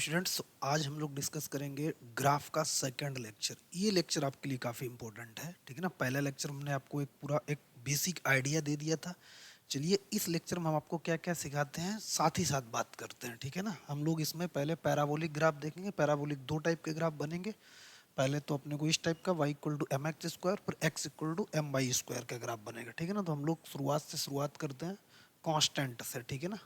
Students, आज हम लोग डिस्कस करेंगे ग्राफ का सेकंड लेक्चर। ये लेक्चर आपके लिए काफ़ी इंपॉर्टेंट है, ठीक है ना। पहला लेक्चर हमने आपको एक बेसिक आइडिया दे दिया था। चलिए इस लेक्चर में हम आपको क्या क्या सिखाते हैं साथ ही साथ बात करते हैं, ठीक है ना। हम लोग इसमें पहले पैराबोलिक ग्राफ देखेंगे। पैराबोलिक दो टाइप के ग्राफ बनेंगे। पहले तो अपने को इस टाइप का y equal to M x square फिर x equal to M Y square का ग्राफ बनेगा, ठीक है ना। तो हम लोग शुरुआत करते हैं कांस्टेंट से, ठीक है ना।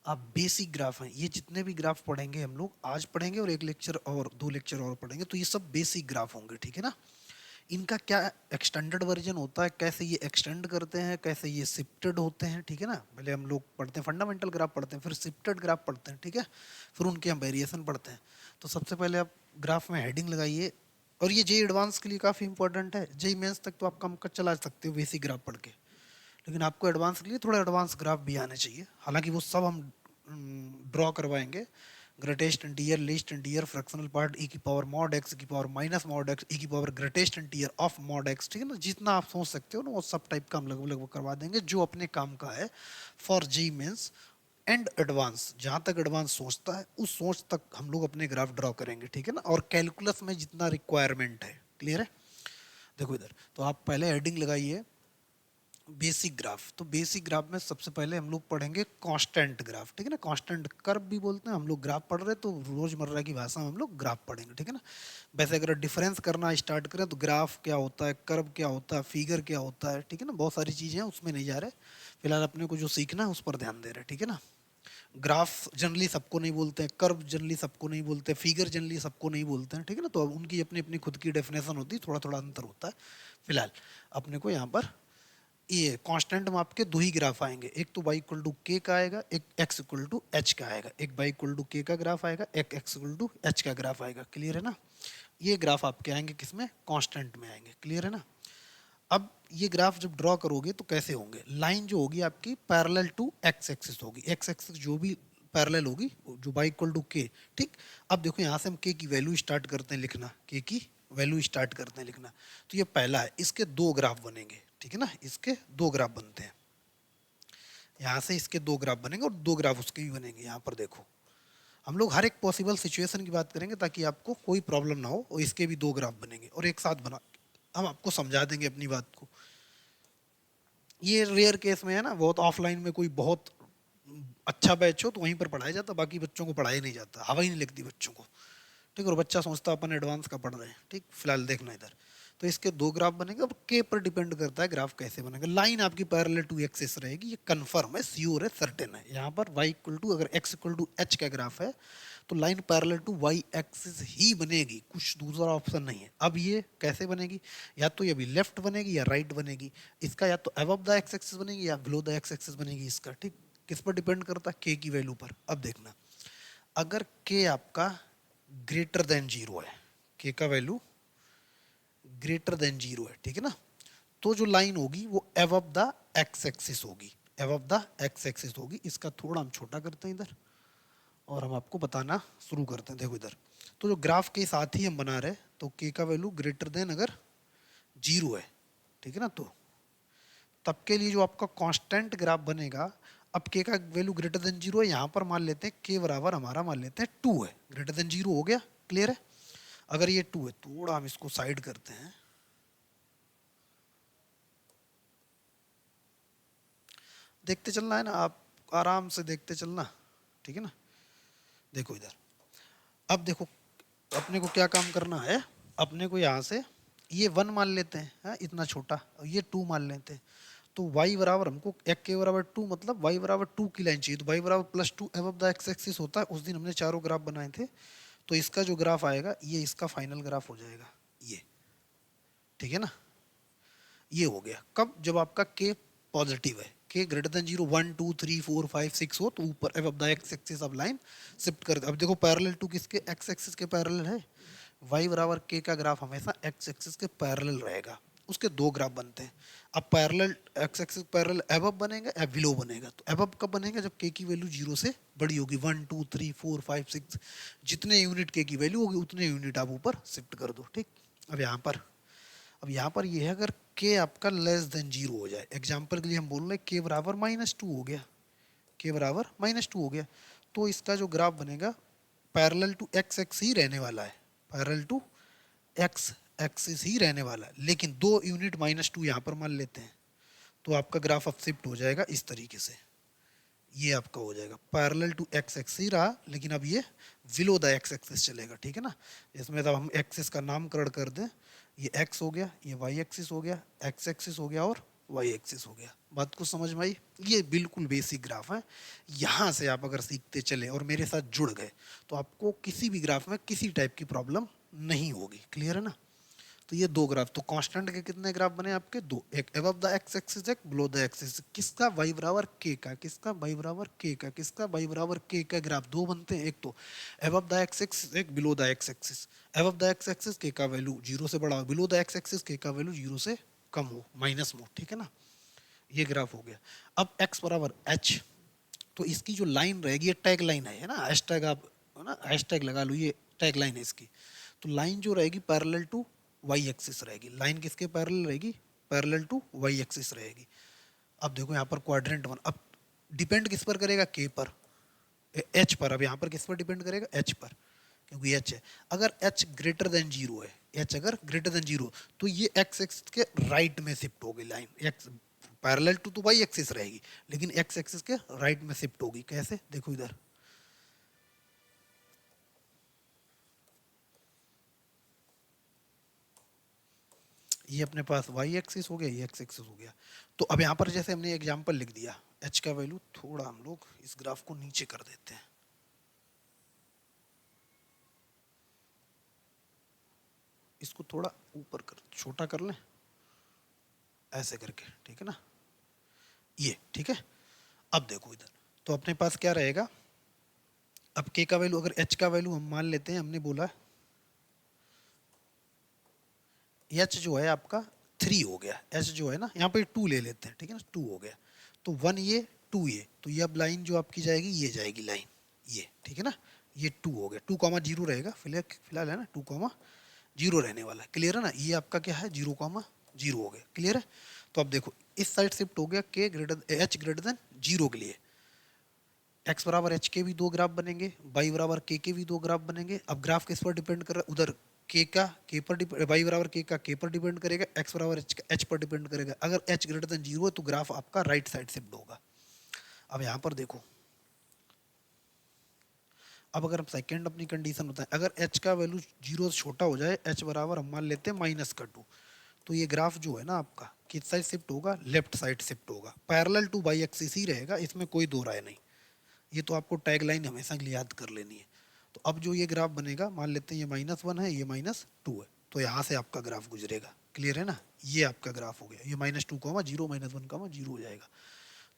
आप बेसिक ग्राफ हैं, ये जितने भी ग्राफ पढ़ेंगे हम लोग आज पढ़ेंगे और एक लेक्चर और दो लेक्चर और पढ़ेंगे, तो ये सब बेसिक ग्राफ होंगे, ठीक है ना। इनका क्या एक्सटेंडेड वर्जन होता है, कैसे ये एक्सटेंड करते हैं, कैसे ये शिफ्टेड होते हैं, ठीक है ना। पहले हम लोग पढ़ते हैं फंडामेंटल ग्राफ पढ़ते हैं, फिर शिफ्टेड ग्राफ पढ़ते हैं, ठीक है। फिर उनके हम वेरिएशन पढ़ते हैं। तो सबसे पहले आप ग्राफ में हेडिंग लगाइए। और ये जे एडवांस के लिए काफ़ी इंपॉर्टेंट है। जे मेंस तक तो आप कम कर चला सकते हो बेसिक ग्राफ पढ़ के, लेकिन आपको एडवांस के लिए थोड़ा एडवांस ग्राफ भी आने चाहिए। हालांकि वो सब हम ड्रॉ करवाएंगे। Greatest integer, least integer, fractional part, e की पावर मॉड एक्स, ई की power minus mod x, e की power greatest integer of mod x, ठीक है ना। जितना आप सोच सकते हो ना, वो सब टाइप का हम लगभग करवा देंगे जो अपने काम का है for JEE Mains and advance. जहाँ तक एडवांस सोचता है उस सोच तक हम लोग अपने ग्राफ ड्रॉ करेंगे, ठीक है ना। और कैलकुलस में जितना रिक्वायरमेंट है, क्लियर है। देखो इधर, तो आप पहले हेडिंग लगाइए बेसिक ग्राफ। तो बेसिक ग्राफ में सबसे पहले हम लोग पढ़ेंगे कांस्टेंट ग्राफ, ठीक है ना। कांस्टेंट कर्व भी बोलते हैं हम लोग। ग्राफ पढ़ रहे हैं तो रोजमर्रा की भाषा में हम लोग ग्राफ पढ़ेंगे, ठीक है ना। वैसे अगर डिफरेंस करना स्टार्ट करें तो ग्राफ क्या होता है, कर्व क्या होता है, फिगर क्या होता है, ठीक है ना। बहुत सारी चीजें हैं, उसमें नहीं जा रहे। फिलहाल अपने को जो सीखना है उस पर ध्यान दे रहे हैं, ठीक है ना। ग्राफ जनरली सबको नहीं बोलते हैं, कर्व जनरली सबको नहीं बोलते, फिगर जनरली सबको नहीं बोलते हैं, ठीक है ना। तो अब उनकी अपनी अपनी खुद की डेफिनेशन होती है, थोड़ा थोड़ा अंतर होता है। फिलहाल अपने को यहाँ पर ये कांस्टेंट माप के दो ही ग्राफ आएंगे। एक तो y इक्वल टू के का आएगा, एक x इक्वल टू एच का आएगा। एक y इक्वल टू के का ग्राफ आएगा, एक x इक्वल टू एच का ग्राफ आएगा। क्लियर है ना। ये ग्राफ आपके आएंगे किसमें, कांस्टेंट में आएंगे। क्लियर है ना। अब ये ग्राफ जब ड्रॉ करोगे तो कैसे होंगे। लाइन जो होगी आपकी पैरेलल टू एक्स एक्सिस होगी। एक्स एक्सिस जो भी पैरेलल होगी, जो y इक्वल टू के, ठीक। अब देखो यहाँ से हम k की वैल्यू स्टार्ट करते हैं लिखना, k की वैल्यू स्टार्ट करते हैं लिखना। तो ये पहला है, इसके दो ग्राफ बनेंगे, ठीक है ना। इसके दो ग्राफ बनते हैं। यहाँ से इसके दो ग्राफ बनेंगे और दो ग्राफ उसके भी बनेंगे। यहाँ पर देखो, हम लोग हर एक पॉसिबल सिचुएशन की बात करेंगे ताकि आपको कोई प्रॉब्लम ना हो। और इसके भी दो ग्राफ बनेंगे और एक साथ बना हम आपको समझा देंगे अपनी बात को। ये रेयर केस में है ना, बहुत ऑफलाइन में कोई बहुत अच्छा बैच हो तो वहीं पर पढ़ाया जाता, बाकी बच्चों को पढ़ाया नहीं जाता, हवा ही नहीं लगती बच्चों को, ठीक। और बच्चा सोचता अपन एडवांस का पढ़ रहे हैं, ठीक। फिलहाल देखना इधर, तो इसके दो ग्राफ बनेंगे। अब के पर डिपेंड करता है ग्राफ कैसे बनेगा। लाइन आपकी पैरेलल टू एक्सिस रहेगी, ये कंफर्म है, श्योर है, सर्टेन है। यहाँ पर y इक्वल टू, अगर x इक्वल टू एच का ग्राफ है तो line parallel to y axis ही बनेगी, कुछ दूसरा ऑप्शन नहीं है। अब ये कैसे बनेगी, या तो ये भी लेफ्ट बनेगी या राइट बनेगी। इसका या तो अबव द एक्स एक्सिस बनेगी या बिलो द एक्स एक्सिस बनेगी इसका, ठीक। किस पर डिपेंड करता है, k की वैल्यू पर। अब देखना, अगर k आपका ग्रेटर देन जीरो है, k का वैल्यू ग्रेटर देन जीरो है, ठीक है ना, तो जो लाइन होगी वो अबव द एक्स एक्सिस होगी, अबव द एक्स एक्सिस होगी। इसका थोड़ा हम छोटा करते हैं इधर और हम आपको बताना शुरू करते हैं। देखो इधर, तो जो ग्राफ के साथ ही हम बना रहे, तो के का वैल्यू ग्रेटर देन अगर जीरो है, ठीक है ना, तो तब के लिए जो आपका कांस्टेंट ग्राफ बनेगा, अब के का वैल्यू ग्रेटर देन जीरो है, यहाँ पर मान लेते हैं के बराबर हमारा मान लेते हैं टू है। ग्रेटर देन जीरो हो गया, क्लियर है। अगर ये टू है, थोड़ा हम इसको साइड करते हैं, देखते चलना है ना आप, आराम से देखते चलना, ठीक है ना। देखो इधर, अब देखो अपने को क्या काम करना है। अपने को यहाँ से ये वन मान लेते हैं, हाँ, इतना छोटा, और ये टू मान लेते हैं। तो y बराबर हमको एक के बराबर टू, मतलब y बराबर टू की लाइन चाहिए। तो y बराबर plus two above the x axis होता है। उस दिन हमने चारों ग्राफ बनाए थे, तो इसका जो ग्राफ आएगा ये इसका फाइनल ग्राफ हो जाएगा ये, ठीक है ना। ये हो गया कब, जब आपका k पॉजिटिव है, k greater than zero, one two three four five six हो, तो ऊपर अबव द एक्स एक्सिस अब लाइन शिफ्ट कर दे। अब देखो पैरेलल टू किसके, एक्स एक्सिस के पैरेलल है। y बराबर k का ग्राफ हमेशा x एक्सिस के पैरेलल रहेगा। उसके दो ग्राफ बनते हैं। अब parallel x axis parallel above बनेगा या बिलो बनेगा। तो अबव कब बनेगा, जब k की वैल्यू जीरो से बड़ी होगी, one two three four five six, जितने यूनिट k की वैल्यू होगी उतने यूनिट आप ऊपर शिफ्ट कर दो, ठीक। अब यहाँ पर ये है, अगर k आपका लेस देन जीरो हो जाए, एग्जाम्पल के लिए हम बोल रहे हैं k बराबर माइनस टू हो गया, k बराबर माइनस टू हो गया, तो इसका जो ग्राफ बनेगा पैरेलल टू एक्स एक्स ही रहने वाला है, पैरेलल टू एक्स एक्सिस ही रहने वाला है, लेकिन 2 यूनिट -2 यहाँ पर मान लेते हैं, तो आपका ग्राफ अब शिफ्ट हो जाएगा इस तरीके से, ये आपका हो जाएगा पैरेलल टू एक्स एक्स ही रहा, लेकिन अब ये बिलो द एक्स एक्सिस चलेगा, ठीक है ना। इसमें जब हम एक्सिस का नामकरण कर दें, ये एक्स हो गया, ये वाई एक्सिस हो गया, एक्स एक्सिस हो गया और वाई एक्सिस हो गया। बात को समझ में आई? ये बिल्कुल बेसिक ग्राफ है। यहाँ से आप अगर सीखते चले और मेरे साथ जुड़ गए तो आपको किसी भी ग्राफ में किसी टाइप की प्रॉब्लम नहीं होगी। क्लियर है ना? तो ये दो ग्राफ, तो कांस्टेंट के कितने ग्राफ बने आपके? दो, एक अबव द एक्स एक्सिस, एक बिलो द एक्स एक्सिस। किसका? y बराबर k का, किसका? y बराबर k का, किसका? y बराबर k का ग्राफ दो बनते हैं, एक तो अबव द एक्स एक्सिस, एक below the x axis. Above the x axis k का वैल्यू 0 से बड़ा हो, below the x axis k का वैल्यू 0 से कम हो, माइनस में, ठीक है ना। ये ग्राफ हो गया। अब x बराबर h, तो इसकी जो लाइन रहेगी, ये टैग लाइन है ना, हैशटैग आप है ना, हैशटैग लगा लो, ये टैग लाइन है इसकी। तो लाइन जो रहेगी पैरेलल टू वाई एक्सिस रहेगी। लाइन किसके पैरेलल रहेगी? पैरेलल टू वाई एक्सिस रहेगी। अब देखो यहाँ पर क्वाड्रेंट 1, अब डिपेंड किस पर करेगा? के पर, एच पर। अब यहाँ पर किस पर डिपेंड करेगा? एच पर, क्योंकि एच है। अगर एच ग्रेटर देन 0 है, एच अगर ग्रेटर देन 0, तो ये एक्स एक्सिस के राइट में शिफ्ट होगी लाइन। एक्स पैरेलल टू तो वाई एक्सिस रहेगी, लेकिन एक्स एक्सिस के राइट में शिफ्ट होगी। कैसे? देखो इधर, ये अपने पास वाई एक्सिस हो गया, ये एक्स एक्सिस हो गया। तो अब यहाँ पर जैसे हमने एग्जांपल लिख दिया, एच का वैल्यू, थोड़ा हम लोग इस ग्राफ को नीचे कर देते हैं, इसको थोड़ा ऊपर कर, छोटा कर लें ऐसे करके, ठीक है ना, ये ठीक है। अब देखो इधर, तो अपने पास क्या रहेगा? अब के का वैल्यू, अगर एच का वैल्यू हम मान लेते हैं, हमने बोला एच जो है आपका 3 हो गया, एच जो है ना, यहाँ पे 2 ले लेते हैं, ठीक है ना, 2 हो गया। तो 1 ये 2 ये, तो ये अब लाइन जो आपकी जाएगी, ये जाएगी लाइन, ये ठीक है ना, ये 2 हो गया। 2,0 रहेगा फिलहाल है ना, 2,0 रहने वाला है। क्लियर है ना? ये आपका क्या है? 0,0 हो गया। क्लियर है? तो अब देखो इस साइड शिफ्ट हो गया के ग्रेटर, एच ग्रेटर देन 0 के लिए। एक्स बराबर एच के भी दो ग्राफ बनेंगे, वाई बराबर के भी दो ग्राफ बनेंगे। अब ग्राफ किस पर डिपेंड कर रहा है? उधर के का के पर डिपेंड, वाई बराबर के पर डिपेंड करेगा, एक्स बराबर एच पर डिपेंड करेगा। अगर एच ग्रेटर देन 0 है तो ग्राफ आपका राइट साइड शिफ्ट होगा। अब यहाँ पर देखो, अब अगर हम सेकेंड अपनी कंडीशन बताएं, अगर एच का वैल्यू 0 से छोटा हो जाए, एच बराबर हम मान लेते हैं -2, तो ये ग्राफ जो है ना आपका किस साइड शिफ्ट होगा? लेफ्ट साइड शिफ्ट होगा। पैरेलल टू वाई एक्सिस ही रहेगा, इसमें कोई दो राय नहीं। ये तो आपको टैग लाइन हमेशा के लिए याद कर लेनी है। तो अब जो ये ग्राफ बनेगा, मान लेते हैं ये -1 है, ये -2 है, तो यहाँ से आपका ग्राफ गुजरेगा। क्लियर है ना? ये आपका ग्राफ हो गया, ये -2,0 -1,0 हो जाएगा।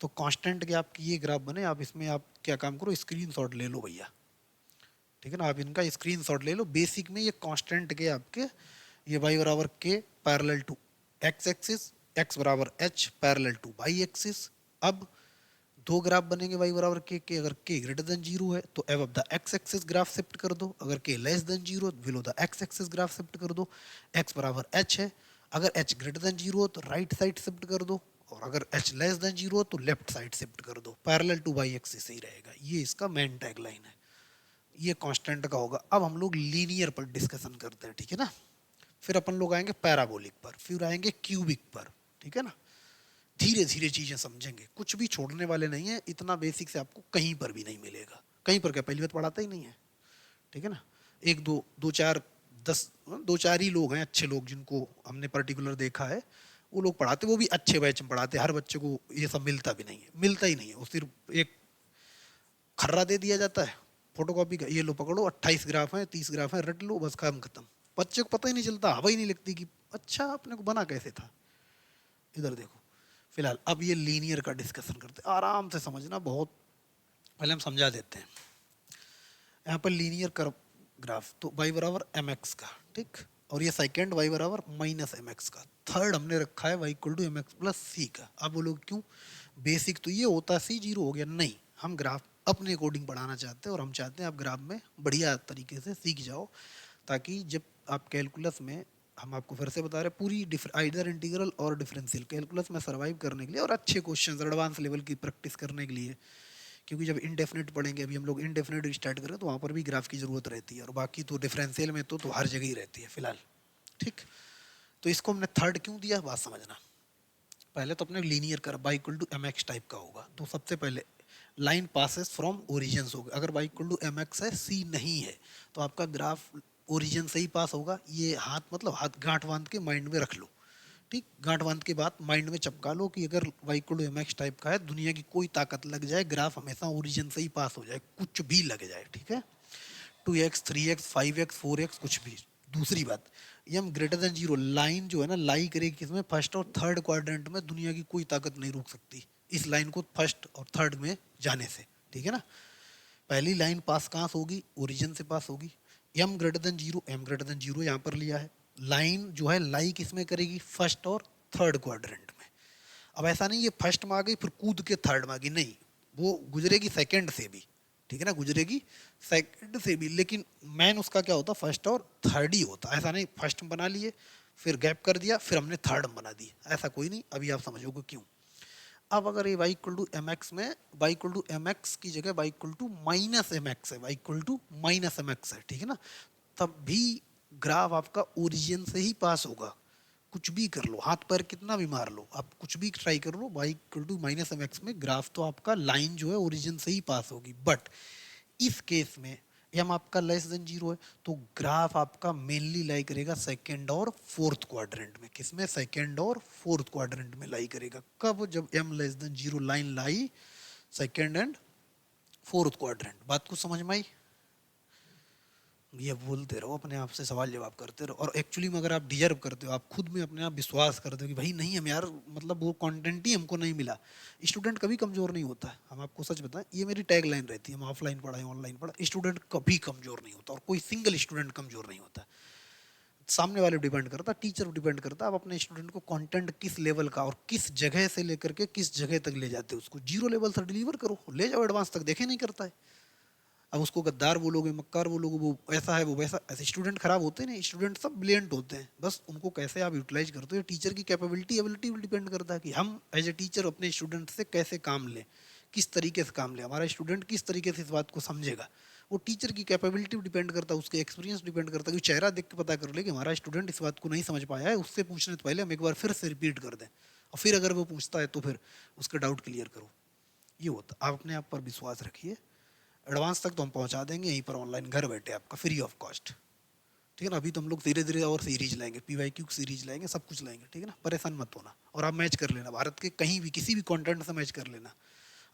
तो कांस्टेंट के आपकी ये ग्राफ बने। आप इसमें आप क्या काम करो, स्क्रीनशॉट ले लो भैया, ठीक है ना, आप इनका स्क्रीनशॉट ले लो। बेसिक में ये कांस्टेंट के आपके, ये वाई बराबर के parallel to X axis, X बराबर H parallel to Y axis. अब दो ग्राफ बनेंगे वाई बराबर के, अगर के ग्रेटर देन 0 है तो अब the x axis graph shift कर दो, अगर के less than 0 below the x axis graph shift कर दो। एक्स बराबर एच है, अगर एच ग्रेटर देन 0 तो राइट साइड शिफ्ट कर दो, और अगर एच लेस देन 0 तो लेफ्ट साइड शिफ्ट कर दो। पैरेलल टू वाई एक्सिस ही रहेगा। ये इसका मेन टैग लाइन है, ये कांस्टेंट का होगा। अब हम लोग लीनियर पर डिस्कशन करते हैं, ठीक है ना। फिर अपन लोग आएंगे पैराबोलिक पर, फिर आएंगे क्यूबिक पर, ठीक है ना। धीरे धीरे चीजें समझेंगे, कुछ भी छोड़ने वाले नहीं है। इतना बेसिक से आपको कहीं पर भी नहीं मिलेगा। कहीं पर क्या, पहली बात पढ़ाता ही नहीं है, ठीक है ना। एक दो दो चार 10 दो चार ही लोग हैं अच्छे लोग जिनको हमने पर्टिकुलर देखा है, वो लोग पढ़ाते, वो भी अच्छे बैच में पढ़ाते। हर बच्चे को ये सब मिलता भी नहीं है, मिलता ही नहीं है। वो सिर्फ एक खर्रा दे दिया जाता है फोटोकॉपी का, ये लो पकड़ो 28 ग्राफ है, 30 ग्राफ है, रट लो, बस काम खत्म। बच्चे को पता ही नहीं चलता, हवा ही नहीं लगती कि अच्छा अपने को बना कैसे था। इधर देखो, फिलहाल अब ये लीनियर का डिस्कशन करते हैं, आराम से समझना। बहुत पहले हम समझा देते हैं। यहाँ पर लीनियर कर्व ग्राफ, तो y बराबर एम एक्स का, ठीक, और ये सेकेंड y बराबर -mx का। थर्ड हमने रखा है y equal to mx plus C का। अब बोलो क्यों? बेसिक तो ये होता c 0 हो गया, नहीं, हम ग्राफ अपने अकॉर्डिंग बढ़ाना चाहते हैं, और हम चाहते हैं आप ग्राफ में बढ़िया तरीके से सीख जाओ, ताकि जब आप कैलकुलस में, हम आपको फिर से बता रहे हैं, पूरी आइदर इंटीग्रल और डिफरेंशियल कैलकुलस में सर्वाइव करने के लिए, और अच्छे क्वेश्चन एडवांस लेवल की प्रैक्टिस करने के लिए, क्योंकि जब इनडेफिनेट पढ़ेंगे, अभी हम लोग इनडेफिनेट स्टार्ट करें तो वहाँ पर भी ग्राफ की ज़रूरत रहती है, और बाकी तो डिफरेंशियल में तो हर जगह ही रहती है फिलहाल। ठीक, तो इसको हमने थर्ड क्यों दिया, बात समझना। पहले तो अपने लीनियर कर Y equal to M X type का होगा, तो सबसे पहले लाइन पासेस फ्रॉम ओरिजिन होगा। अगर Y equal to M X है, सी नहीं है, तो आपका ग्राफ ओरिजिन से ही पास होगा। ये हाथ मतलब हाथ गांठ बांध के माइंड में रख लो। ठीक, गांठ बांध के बाद माइंड में चपका लो कि अगर Y equal to M X type का है, दुनिया की कोई ताकत लग जाए, ग्राफ हमेशा ओरिजिन से ही पास हो जाए, कुछ भी लग जाए। ठीक है, 2x 3x 5x 4x कुछ भी। दूसरी बात, M greater than zero, line जो है ना लाई करेगी किसमें, फर्स्ट और थर्ड क्वाड्रेंट में। दुनिया की कोई ताकत नहीं रोक सकती इस लाइन को फर्स्ट और थर्ड में जाने से। ठीक है ना, पहली लाइन पास कहाँ से होगी, ओरिजिन से पास होगी। M greater than zero, M greater than zero यहाँ पर लिया है। लाइन जो है लाई किसमें करेगी, फर्स्ट और थर्ड क्वाड्रेंट में। अब ऐसा नहीं ये फर्स्ट में आ गई फिर कूद के थर्ड में आ गई, नहीं, वो गुजरेगी सेकंड से भी। ठीक है ना, गुजरेगी सेकंड से भी, लेकिन मैन उसका क्या होता, फर्स्ट और थर्ड ही होता। ऐसा नहीं फर्स्ट में बना लिए फिर गैप कर दिया फिर हमने थर्ड में बना दिया, ऐसा कोई नहीं। अभी आप समझोगे क्यों। अब अगर ये Y equal to M x में Y equal to M X की जगह Y equal to minus M X है, Y equal to minus M X है, ठीक है ना, तब भी ग्राफ आपका ओरिजिन से ही पास होगा। कुछ भी कर लो, हाथ पैर कितना भी मार लो, आप कुछ भी ट्राई कर लो, Y equal to minus M x में ग्राफ तो आपका लाइन जो है ओरिजिन से ही पास होगी। बट इस केस में एम आपका लेस देन जीरो है, तो ग्राफ आपका मेनली लाई करेगा सेकेंड और फोर्थ क्वाड्रेंट में। किसमें, सेकेंड और फोर्थ क्वाड्रेंट में लाई करेगा। कब, जब m less than zero line lie second and fourth quadrant. बात को समझ में आई। ये बोलते रहो, अपने आप से सवाल जवाब करते रहो, और एक्चुअली में अगर आप डिजर्व करते हो, आप खुद में अपने आप विश्वास करते हो कि भाई नहीं हम यार, मतलब वो कंटेंट ही हमको नहीं मिला। स्टूडेंट कभी कमजोर नहीं होता है, हम आपको सच बताएं, ये मेरी टैग लाइन रहती है, हम ऑफलाइन पढ़ाएं ऑनलाइन पढ़ा, स्टूडेंट कभी कमजोर नहीं होता, और कोई सिंगल स्टूडेंट कमजोर नहीं होता। सामने वाले डिपेंड करता, टीचर डिपेंड करता, आप अपने स्टूडेंट को कंटेंट किस लेवल का और किस जगह से लेकर के किस जगह तक ले जाते हो। उसको जीरो लेवल से डिलीवर करो, ले जाओ एडवांस तक, देखे नहीं करता है। अब उसको गद्दार बोलोगे, मक्कार बोलोगे, वो ऐसा है वो वैसा, ऐसे स्टूडेंट खराब होते नहीं, स्टूडेंट सब ब्रिलियंट होते हैं। बस उनको कैसे आप यूटिलाइज करते हो, टीचर की कैपेबिलिटी एबिलिटी भी डिपेंड करता है कि हम एज ए टीचर अपने स्टूडेंट से कैसे काम लें, किस तरीके से काम लें, हमारा स्टूडेंट किस तरीके से इस बात को समझेगा। वो टीचर की कैपेबिलिटी डिपेंड करता है, उसके एक्सपीरियंस डिपेंड करता है। कि चेहरा देख के पता कर ले कि हमारा स्टूडेंट इस बात को नहीं समझ पाया है, उससे पूछने से पहले हम एक बार फिर से रिपीट कर दें, और फिर अगर वो पूछता है तो फिर उसका डाउट क्लियर करो। ये होता, आप अपने आप पर विश्वास रखिए, एडवांस तक तो हम पहुंचा देंगे यहीं पर ऑनलाइन घर बैठे आपका फ्री ऑफ कॉस्ट। ठीक है ना, अभी तो हम लोग धीरे धीरे और सीरीज लाएंगे, PYQ सीरीज लाएंगे, सब कुछ लाएंगे। ठीक है ना, परेशान मत होना, और आप मैच कर लेना भारत के कहीं भी किसी भी कंटेंट से मैच कर लेना।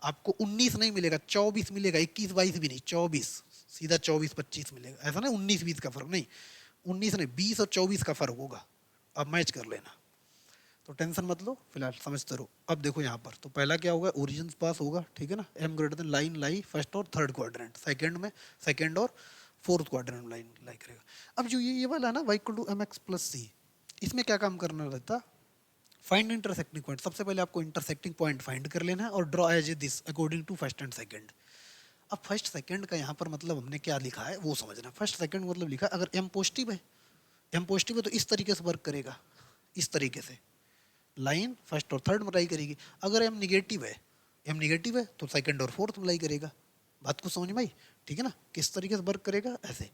आपको 19 नहीं मिलेगा, 24 मिलेगा, 21 22 भी नहीं, 24, सीधा 24 25 मिलेगा। ऐसा नहीं 19 20 का फर्क नहीं, 19 नहीं 20 और 24 का फर्क होगा। अब मैच कर लेना, तो टेंशन मत लो, फिलहाल समझते रहो। अब देखो यहाँ पर तो पहला क्या होगा, ओरिजिन पास होगा। ठीक है ना, M greater than line lie first और थर्ड क्वाड्रेंट, सेकंड में सेकंड और फोर्थ क्वाड्रेंट में लाइन लाई करेगा। अब जो ये वाला है ना Y equal to M X plus C, इसमें क्या काम करना रहता, फाइंड इंटरसेक्टिंग पॉइंट। सबसे पहले आपको इंटरसेक्टिंग पॉइंट फाइंड कर लेना है और draw as a this according to first and second. अब फर्स्ट सेकंड का यहाँ पर मतलब हमने क्या लिखा है वो समझना। फर्स्ट सेकंड मतलब लिखा, अगर एम पॉजिटिव है, एम पॉजिटिव है तो इस तरीके से वर्क करेगा, इस तरीके से लाइन फर्स्ट और थर्ड मलाई करेगी। अगर एम निगेटिव है, एम निगेटिव है तो सेकंड और फोर्थ मलाई करेगा। बात को समझ में आई। ठीक है ना, किस तरीके से वर्क करेगा ऐसे।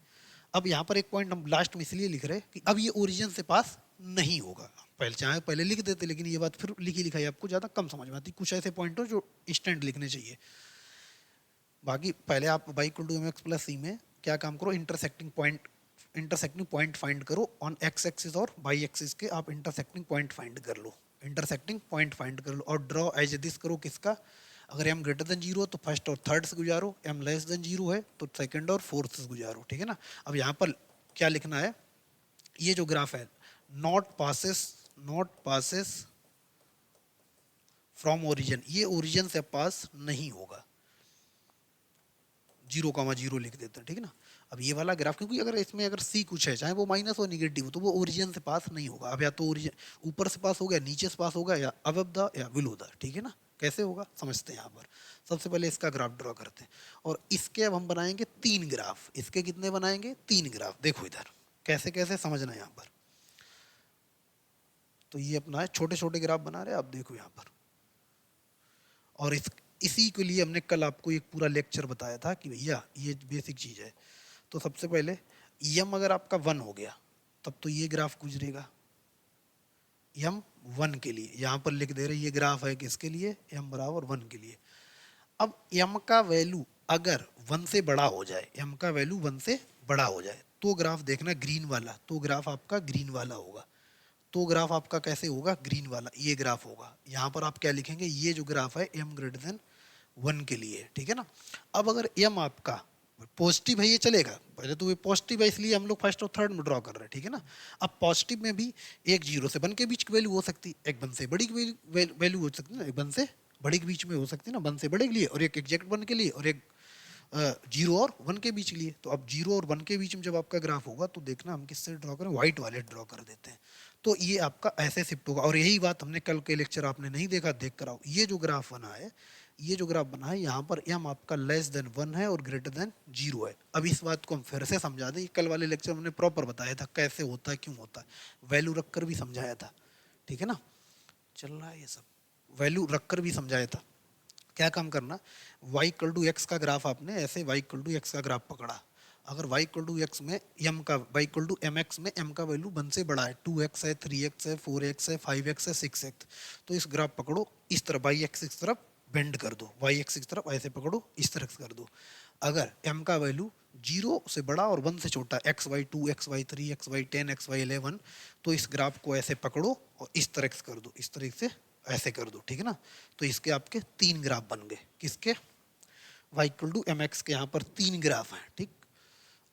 अब यहाँ पर एक पॉइंट हम लास्ट में इसलिए लिख रहे हैं कि अब ये ओरिजिन से पास नहीं होगा। पहले चाहे पहले लिख देते, लेकिन ये बात फिर लिखी लिखाई आपको ज़्यादा कम समझ में आती। कुछ ऐसे पॉइंट हो जो इंस्टेंट लिखने चाहिए। बाकी पहले आप Y equal to M X plus सी में क्या काम करो, इंटरसेक्टिंग पॉइंट फाइंड करो ऑन एक्स एक्सिस और वाई एक्सिस के। आप इंटरसेक्टिंग पॉइंट फाइंड कर लो, इंटरसेक्टिंग पॉइंट फाइंड कर लो, और ड्रॉ एज दिस करो किसका, अगर एम ग्रेटर देन जीरो तो फर्स्ट और थर्ड से गुजारो, एम लेस देन जीरो है तो सेकंड और फोर्थ से गुजारो। ठीक है ना, अब यहाँ पर क्या लिखना है, ये जो ग्राफ है, नॉट पासेस फ्रॉम ओरिजिन, ये ओरिजिन से पास नहीं होगा, 0,0 लिख देते हैं। ठीक है ना, अब ये वाला ग्राफ, क्योंकि अगर इसमें अगर सी कुछ है, चाहे वो माइनस और निगेटिव हो, तो वो ओरिजिन से पास नहीं होगा। अब या तो ओरिजिन ऊपर से पास होगा, नीचे से पास होगा, या अबव द या बिलो द। ठीक है ना, कैसे होगा समझते हैं यहाँ पर। सबसे पहले इसका ग्राफ ड्रॉ करते हैं, और इसके अब हम बनाएंगे 3 ग्राफ। इसके कितने बनाएंगे, 3 ग्राफ। देखो इधर कैसे कैसे समझना है यहाँ पर। तो ये अपना है, छोटे छोटे ग्राफ बना रहे हैं आप, देखो यहाँ पर। और इसी के लिए हमने कल आपको एक पूरा लेक्चर बताया था कि भैया ये बेसिक चीज़ है। तो सबसे पहले यम अगर आपका 1 हो गया तब तो ये ग्राफ गुजरेगा यम 1 के लिए, यहाँ पर लिख दे रहे ये ग्राफ है किसके लिए, यम बराबर 1 के लिए। अब यम का वैल्यू अगर 1 से बड़ा हो जाए, यम का वैल्यू 1 से बड़ा हो जाए तो ग्राफ देखना ग्रीन वाला, तो ग्राफ आपका ग्रीन वाला होगा। तो ग्राफ आपका कैसे होगा, ग्रीन वाला ये ग्राफ होगा। यहाँ पर आप क्या लिखेंगे, ये जो ग्राफ है एम ग्रेटर देन 1 के लिए, ठीक है ना। अब अगर एम आपका पॉजिटिव है ये चलेगा, पहले तो ये पॉजिटिव है इसलिए हम लोग फर्स्ट और थर्ड में ड्रॉ कर रहे हैं, ठीक है ना। अब पॉजिटिव में भी एक 0 से 1 के बीच की वैल्यू हो सकती है, एक 1 से बड़ी वैल्यू हो सकती है ना, एक 1 से बड़ी के बीच में हो सकती है ना, 1 से बड़े के लिए, और एक एग्जैक्ट 1 के लिए, और एक 0 और 1 के बीच के लिए। तो अब 0 और 1 के बीच में जब आपका ग्राफ होगा तो देखना हम किससे ड्रॉ करें, व्हाइट वाले ड्रॉ कर देते हैं। तो ये आपका ऐसे शिफ्ट होगा। और यही बात हमने कल के लेक्चर आपने नहीं देखा, देख कर आओ। ये जो ग्राफ बना है, ये जो ग्राफ बना है यहाँ पर एम आपका लेस देन 1 है और ग्रेटर देन 0 है। अब इस बात को हम फिर से समझा दें, कल वाले लेक्चर में हमने प्रॉपर बताया था कैसे होता है, क्यों होता है, वैल्यू रखकर भी समझाया था, ठीक है ना। चल रहा है ये सब, वैल्यू रखकर भी समझाया था। क्या काम करना, y इक्वल टू एक्स का ग्राफ आपने ऐसे y इक्वल टू एक्स का ग्राफ पकड़ा। अगर y इक्वल टू एक्स में m का, y equal to M x में m का वैल्यू 1 से बड़ा है, 2x है, 3x है, 4x है, 5x है, 6x, तो इस ग्राफ पकड़ो, इस तरफ y एक्सिस की तरफ बेंड कर दो, y एक्सिस की तरफ ऐसे पकड़ो, इस तरह से कर दो। अगर m का वैल्यू 0 से बड़ा और 1 से छोटा, x y 2, x y 3, x y 10, x y 11, तो इस ग्राफ को ऐसे पकड़ो और इस तरह से कर दो, इस तरह से ऐसे कर दो, ठीक है ना। तो इसके आपके 3 ग्राफ बन गए, किसके, y equal to M x के, यहाँ पर 3 ग्राफ हैं, ठीक।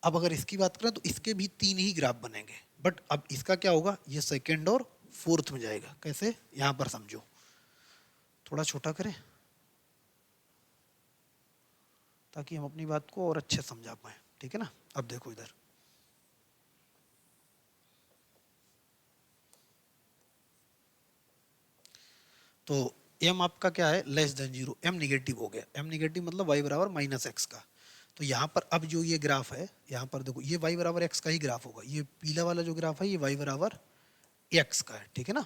अब अगर इसकी बात करें तो इसके भी 3 ही ग्राफ बनेंगे, बट अब इसका क्या होगा, ये सेकेंड और फोर्थ में जाएगा। कैसे, यहाँ पर समझो, थोड़ा छोटा करें ताकि हम अपनी बात को और अच्छे समझा पाए, ठीक है ना। अब देखो इधर, तो m आपका क्या है, लेस देन 0, m निगेटिव हो गया, m निगेटिव मतलब y बराबर माइनस एक्स का। तो यहाँ पर अब जो ये ग्राफ है, यहाँ पर देखो ये y बराबर एक्स का ही ग्राफ होगा, ये पीला वाला जो ग्राफ है ये y बराबर एक्स का है, ठीक है ना।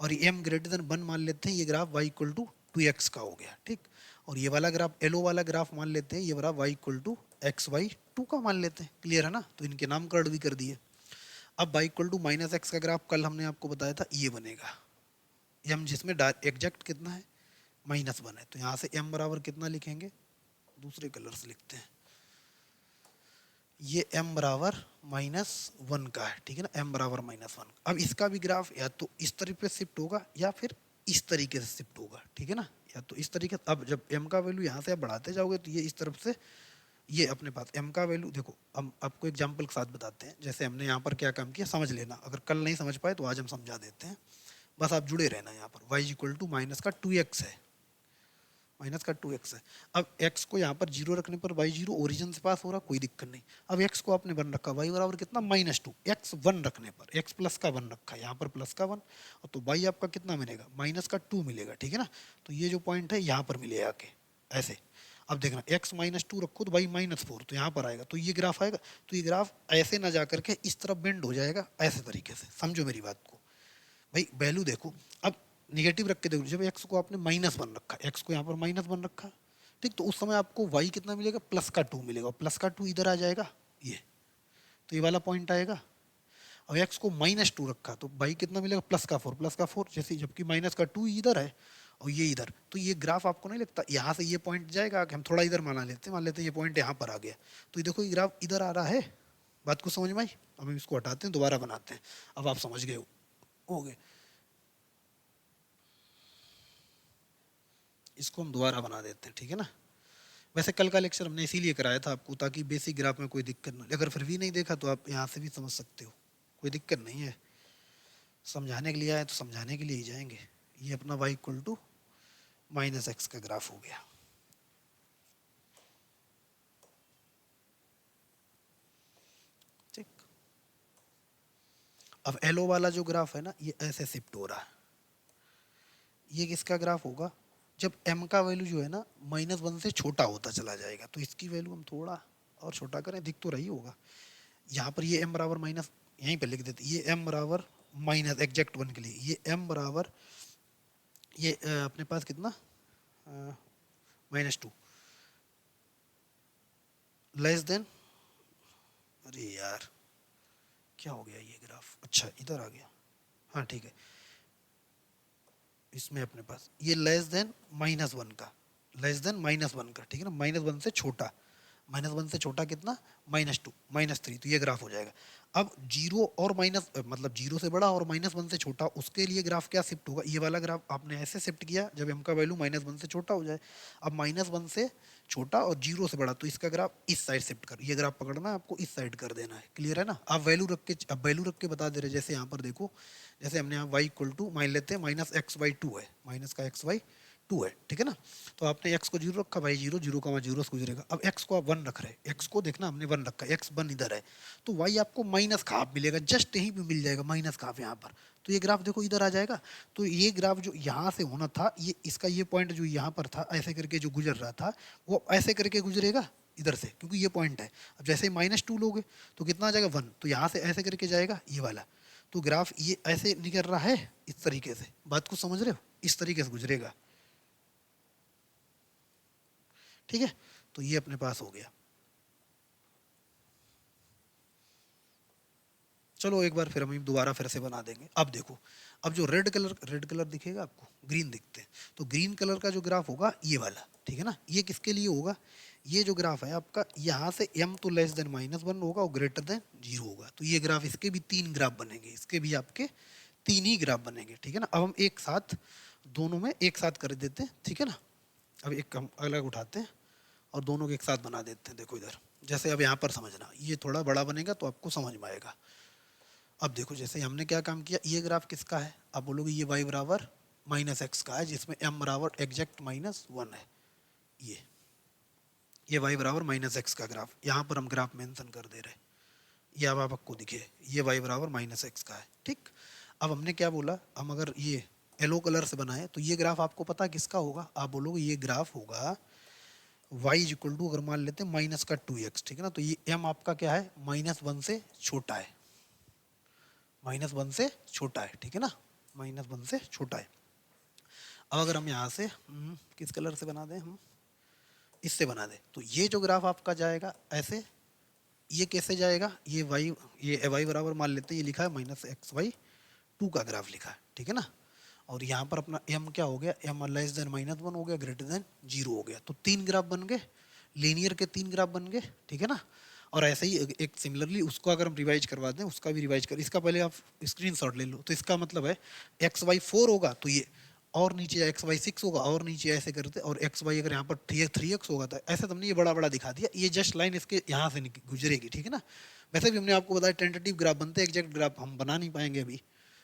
और ये m ग्रेटर देन 1 मान लेते हैं, ये graph y equal to 2x का हो गया, ठीक। और ये वाला ग्राफ येलो वाला ग्राफ मान लेते हैं, ये graph y equal to x y 2 का मान लेते हैं, क्लियर है ना। तो इनके नामकरण भी कर दिए। अब y equal to minus x का ग्राफ कल हमने आपको बताया था, ये बनेगा m, जिसमें एग्जैक्ट कितना है, -1 है। तो यहाँ से m बराबर कितना लिखेंगे, दूसरे कलर से लिखते हैं, ये m बराबर -1 का है, ठीक है ना, m बराबर -1। अब इसका भी ग्राफ या तो इस तरीके पे शिफ्ट होगा या फिर इस तरीके से शिफ्ट होगा, ठीक है ना, या तो इस तरीके। अब जब m का वैल्यू यहाँ से आप बढ़ाते जाओगे तो ये इस तरफ से, ये अपने पास m का वैल्यू देखो। हम आपको एग्जाम्पल के साथ बताते हैं, जैसे हमने यहाँ पर क्या काम किया समझ लेना, अगर कल नहीं समझ पाए तो आज हम समझा देते हैं, बस आप जुड़े रहना। यहाँ पर y इक्वल टू माइनस का 2x है, माइनस का 2x है। अब x को यहाँ पर 0 रखने पर y 0 ओरिजिन से पास हो रहा, कोई दिक्कत नहीं। अब x को आपने 1 रखा, y बराबर कितना, -2, x 1 रखने पर, x प्लस का 1 रखा, यहाँ पर प्लस का 1, और तो y आपका कितना मिलेगा, माइनस का 2 मिलेगा, ठीक है ना। तो ये जो पॉइंट है यहाँ पर मिलेगा आके ऐसे। अब देखना x -2 रखो तो y -4, तो यहाँ पर आएगा, तो ये ग्राफ आएगा। तो ये ग्राफ ऐसे ना जा करके इस तरफ बेंड हो जाएगा, ऐसे तरीके से, समझो मेरी बात को भाई। वैल्यू देखो, अब निगेटिव रख के देखो, जब x को आपने -1 रखा, x को यहाँ पर -1 रखा, ठीक, तो उस समय आपको y कितना मिलेगा, +2 मिलेगा, और +2 इधर आ जाएगा, ये तो ये वाला पॉइंट आएगा। अब x को -2 रखा तो y कितना मिलेगा, +4 जैसे, जबकि -2 इधर है और ये इधर, तो ये ग्राफ आपको नहीं लगता यहाँ से ये पॉइंट जाएगा कि हम थोड़ा इधर मान लेते हैं ये पॉइंट यहाँ पर आ गया, तो ये देखो ये ग्राफ इधर आ रहा है। बात को समझ में आई। अब हम इसको हटाते हैं, दोबारा बनाते हैं। अब आप समझ गए हो गए, इसको हम दोबारा बना देते हैं, ठीक है ना। वैसे कल का लेक्चर हमने इसीलिए कराया था आपको, ताकि बेसिक ग्राफ में कोई दिक्कत ना, अगर फिर भी नहीं देखा तो आप यहाँ से भी समझ सकते हो, कोई दिक्कत नहीं है। समझाने के लिए आए तो समझाने के लिए ही जाएंगे। ये अपना y इक्वल टू -x का ग्राफ हो गया, ठीक। अब एलो वाला जो ग्राफ है ना, ये ऐसे शिफ्ट हो रहा है। ये किसका ग्राफ होगा, जब m का वैल्यू जो है ना -1 से छोटा होता चला जाएगा। तो इसकी वैल्यू हम थोड़ा और छोटा करें, दिख तो रही होगा। यहाँ पर ये m बराबर माइनस, यहीं पे लिख देते, ये m बराबर माइनस एग्जैक्ट 1 के लिए, ये m बराबर, ये अपने पास कितना -2 लेस देन, अरे यार क्या हो गया ये ग्राफ, अच्छा इधर आ गया, हाँ ठीक है, इसमें अपने पास ये लेस देन -1 का, लेस देन -1 का, ठीक है ना, -1 से छोटा, -1 से छोटा कितना, -2 -3, तो ये ग्राफ हो जाएगा। अब जीरो और माइनस मतलब जीरो से बड़ा और -1 से छोटा, उसके लिए ग्राफ क्या शिफ्ट होगा, ये वाला ग्राफ आपने ऐसे शिफ्ट किया जब m का वैल्यू -1 से छोटा हो जाए। अब -1 से छोटा और जीरो से बड़ा, तो इसका ग्राफ इस साइड शिफ्ट कर, ये ग्राफ पकड़ना है आपको, इस साइड कर देना है, क्लियर है ना। आप वैल्यू रख के, अब वैल्यू रख के बता दे रहे, जैसे यहाँ पर देखो, जैसे हमने यहाँ y इक्वल टू मान लेते हैं -x/2 है, माइनस का x/2 है, ठीक है ना। तो आपने x को 0 रखा, भाई 0 0 का 0 से गुजरेगा। अब x को आप 1 रख रहे हैं, x को देखना हमने 1 रखा, x 1 इधर है, तो y आपको -1/2 मिलेगा, जस्ट यहीं पे मिल जाएगा -1/2 यहाँ पर। तो ये ग्राफ देखो इधर आ जाएगा। तो ये ग्राफ जो यहाँ से होना था, ये इसका ये पॉइंट जो यहाँ पर था ऐसे करके जो गुजर रहा था, वो ऐसे करके गुजरेगा इधर से, क्योंकि ये पॉइंट है। अब जैसे -2 लोगे तो कितना आ जाएगा 1, तो यहाँ से ऐसे करके जाएगा ये वाला। तो ग्राफ ये ऐसे निकल रहा है इस तरीके से, बात को समझ रहे हो, इस तरीके से गुजरेगा, ठीक है। तो ये अपने पास हो गया। चलो एक बार फिर हम दोबारा फिर से बना देंगे। अब देखो, अब जो रेड कलर दिखेगा आपको, ग्रीन दिखते हैं, तो ग्रीन कलर का जो ग्राफ होगा ये वाला, ठीक है ना। ये किसके लिए होगा, ये जो ग्राफ है आपका, यहाँ से m तो लेस देन -1 होगा और ग्रेटर देन 0 होगा। तो ये ग्राफ, इसके भी 3 ग्राफ बनेंगे, इसके भी आपके 3 ही ग्राफ बनेंगे, ठीक है ना। अब हम एक साथ दोनों में एक साथ कर देते हैं, ठीक है ना। अब एक हम अलग उठाते हैं और दोनों को एक साथ बना देते हैं। देखो इधर, जैसे अब यहाँ पर समझना, ये थोड़ा बड़ा बनेगा तो आपको समझ में आएगा। अब देखो, जैसे हमने क्या काम किया, ये ग्राफ किसका है, आप बोलोगे ये y बराबर -x का है, जिसमें m बराबर एग्जैक्ट -1 है। ये y बराबर -x का ग्राफ, यहाँ पर हम ग्राफ मेंशन कर दे रहे हैं, ये अब आपको दिखे, ये y बराबर -x का है, ठीक। अब हमने क्या बोला, हम अगर ये येलो कलर से बनाए तो ये ग्राफ आपको पता किसका होगा, आप बोलोगे ये ग्राफ होगा y इक्वल टू, अगर मान लेते हैं -2x, ठीक है ना। तो ये m आपका क्या है, -1 से छोटा है, -1 से छोटा है, ठीक है ना, -1 से छोटा है। अब अगर हम यहाँ से किस कलर से बना दें, हम इससे बना दें, तो ये जो ग्राफ आपका जाएगा ऐसे, ये कैसे जाएगा, ये y बराबर मान लेते हैं, ये लिखा है -x/2 का ग्राफ लिखा है, ठीक है ना। और यहाँ पर अपना m क्या हो गया, m लेस देन -1 हो गया, ग्रेटर देन 0 हो गया। तो 3 ग्राफ बन गए, लीनियर के 3 ग्राफ बन गए, ठीक है ना। और ऐसे ही एक सिमिलरली उसको अगर हम रिवाइज करवा दें, उसका भी रिवाइज कर, इसका पहले आप स्क्रीनशॉट ले लो। तो इसका मतलब है x/4 होगा तो ये, और नीचे x/6 होगा और नीचे ऐसे करते, और x/y अगर यहाँ पर 3x होगा तो ऐसे, तुमने ये बड़ा बड़ा दिखा दिया, ये जस्ट लाइन इसके यहाँ से गुजरेगी, ठीक है ना। वैसे भी हमने आपको बताया टेंटेटिव ग्राफ बनते हैं, एग्जैक्ट ग्राफ हम बना नहीं पाएंगे अभी।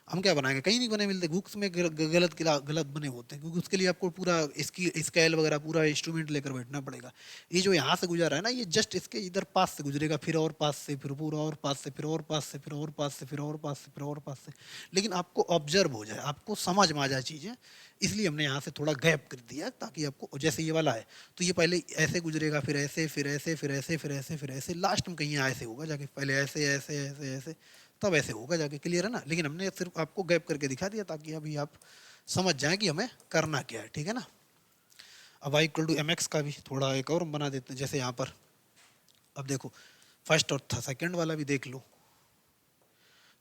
हम क्या बनाएंगे, कहीं नहीं बने मिलते, बुक्स में गलत बने होते हैं, क्योंकि उसके लिए आपको पूरा इसकी स्केल वगैरह पूरा इंस्ट्रूमेंट लेकर बैठना पड़ेगा। ये जो यहाँ से गुजरा है ना, ये जस्ट इसके इधर पास से गुजरेगा, फिर और पास से, फिर पूरा और पास से, फिर और पास से, फिर और पास से, फिर और पास से, फिर और पास से। लेकिन आपको ऑब्जर्व हो जाए, आपको समझ में आ जाए चीज़ें, इसलिए हमने यहाँ से थोड़ा गैप कर दिया, ताकि आपको, जैसे ये वाला है तो ये पहले ऐसे गुजरेगा, फिर ऐसे, फिर ऐसे, फिर ऐसे, फिर ऐसे, फिर ऐसे, लास्ट में कहीं ऐसे होगा जाके, पहले ऐसे ऐसे ऐसे ऐसे, तब ऐसे होगा जाके, क्लियर है ना। लेकिन हमने सिर्फ आपको गैप करके दिखा दिया ताकि अभी आप समझ जाएं कि हमें करना क्या है, ठीक है ना। अब y इक्वल टू mx का भी थोड़ा एक और बना देते हैं, जैसे यहाँ पर अब देखो, फर्स्ट और सेकंड वाला भी देख लो।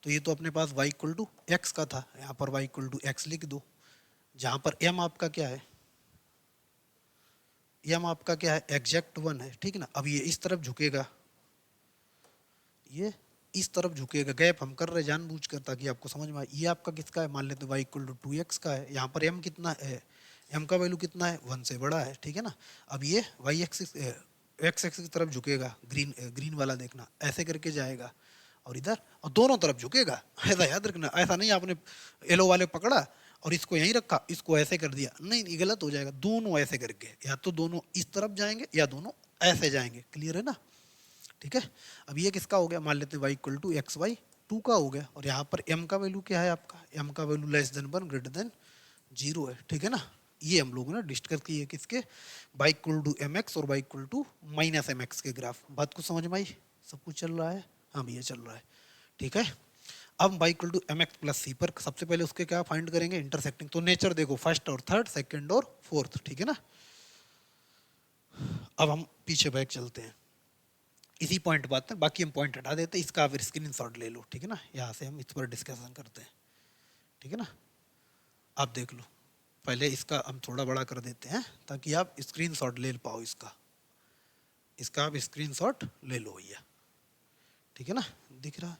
तो ये तो अपने पास y इक्वल टू एक्स का था, यहाँ पर y इक्वल टू एक्स लिख दो, जहाँ पर m आपका क्या है, m आपका क्या है, एग्जैक्ट 1 है, ठीक है ना। अब ये इस तरफ झुकेगा, ये इस तरफ झुकेगा, गैप हम कर रहे जानबूझकर ताकि आपको समझ में आए। ये आपका किसका है, मान लेते हैं y इक्वल टू 2x का है, यहाँ पर m कितना है, m का वैल्यू कितना है, 1 से बड़ा है, ठीक है ना। अब ये y एक्सिस x एक्सिस की तरफ झुकेगा, ग्रीन वाला देखना, ऐसे करके जाएगा और इधर, और दोनों तरफ झुकेगा, ऐसा याद रखना। ऐसा नहीं आपने येलो वाले पकड़ा और इसको यहीं रखा, इसको ऐसे कर दिया, नहीं नहीं गलत हो जाएगा। दोनों ऐसे करके, या तो दोनों इस तरफ जाएंगे या दोनों ऐसे जाएंगे, क्लियर है ना, ठीक है। अब ये किसका हो गया, मान लेते हैं y इक्वल टू x/2 का हो गया, और यहाँ पर m का वैल्यू क्या है आपका, m का value less than 1 greater than 0 है, ठीक है ना। ये हम लोगों ने डिस्कस किए किसके, y इक्वल टू mx और y इक्वल टू -mx के ग्राफ। बात को समझ में आई, सब कुछ चल रहा है, हाँ भैया चल रहा है, ठीक है। अब y equal to mx plus c पर सबसे पहले उसके क्या फाइंड करेंगे, इंटरसेक्टिंग। तो नेचर देखो, फर्स्ट और थर्ड, सेकंड और फोर्थ, ठीक है ना। अब हम पीछे बैक चलते हैं, इसी पॉइंट पर आते हैं, बाकी हम पॉइंट हटा देते हैं, इसका आप स्क्रीन शॉट ले लो, ठीक है ना, यहाँ से हम इस पर डिस्कशन करते हैं, ठीक है ना। आप देख लो, पहले इसका हम थोड़ा बड़ा कर देते हैं ताकि आप स्क्रीन शॉट ले पाओ, इसका आप स्क्रीन शॉट ले लो भैया, ठीक है ना, दिख रहा है,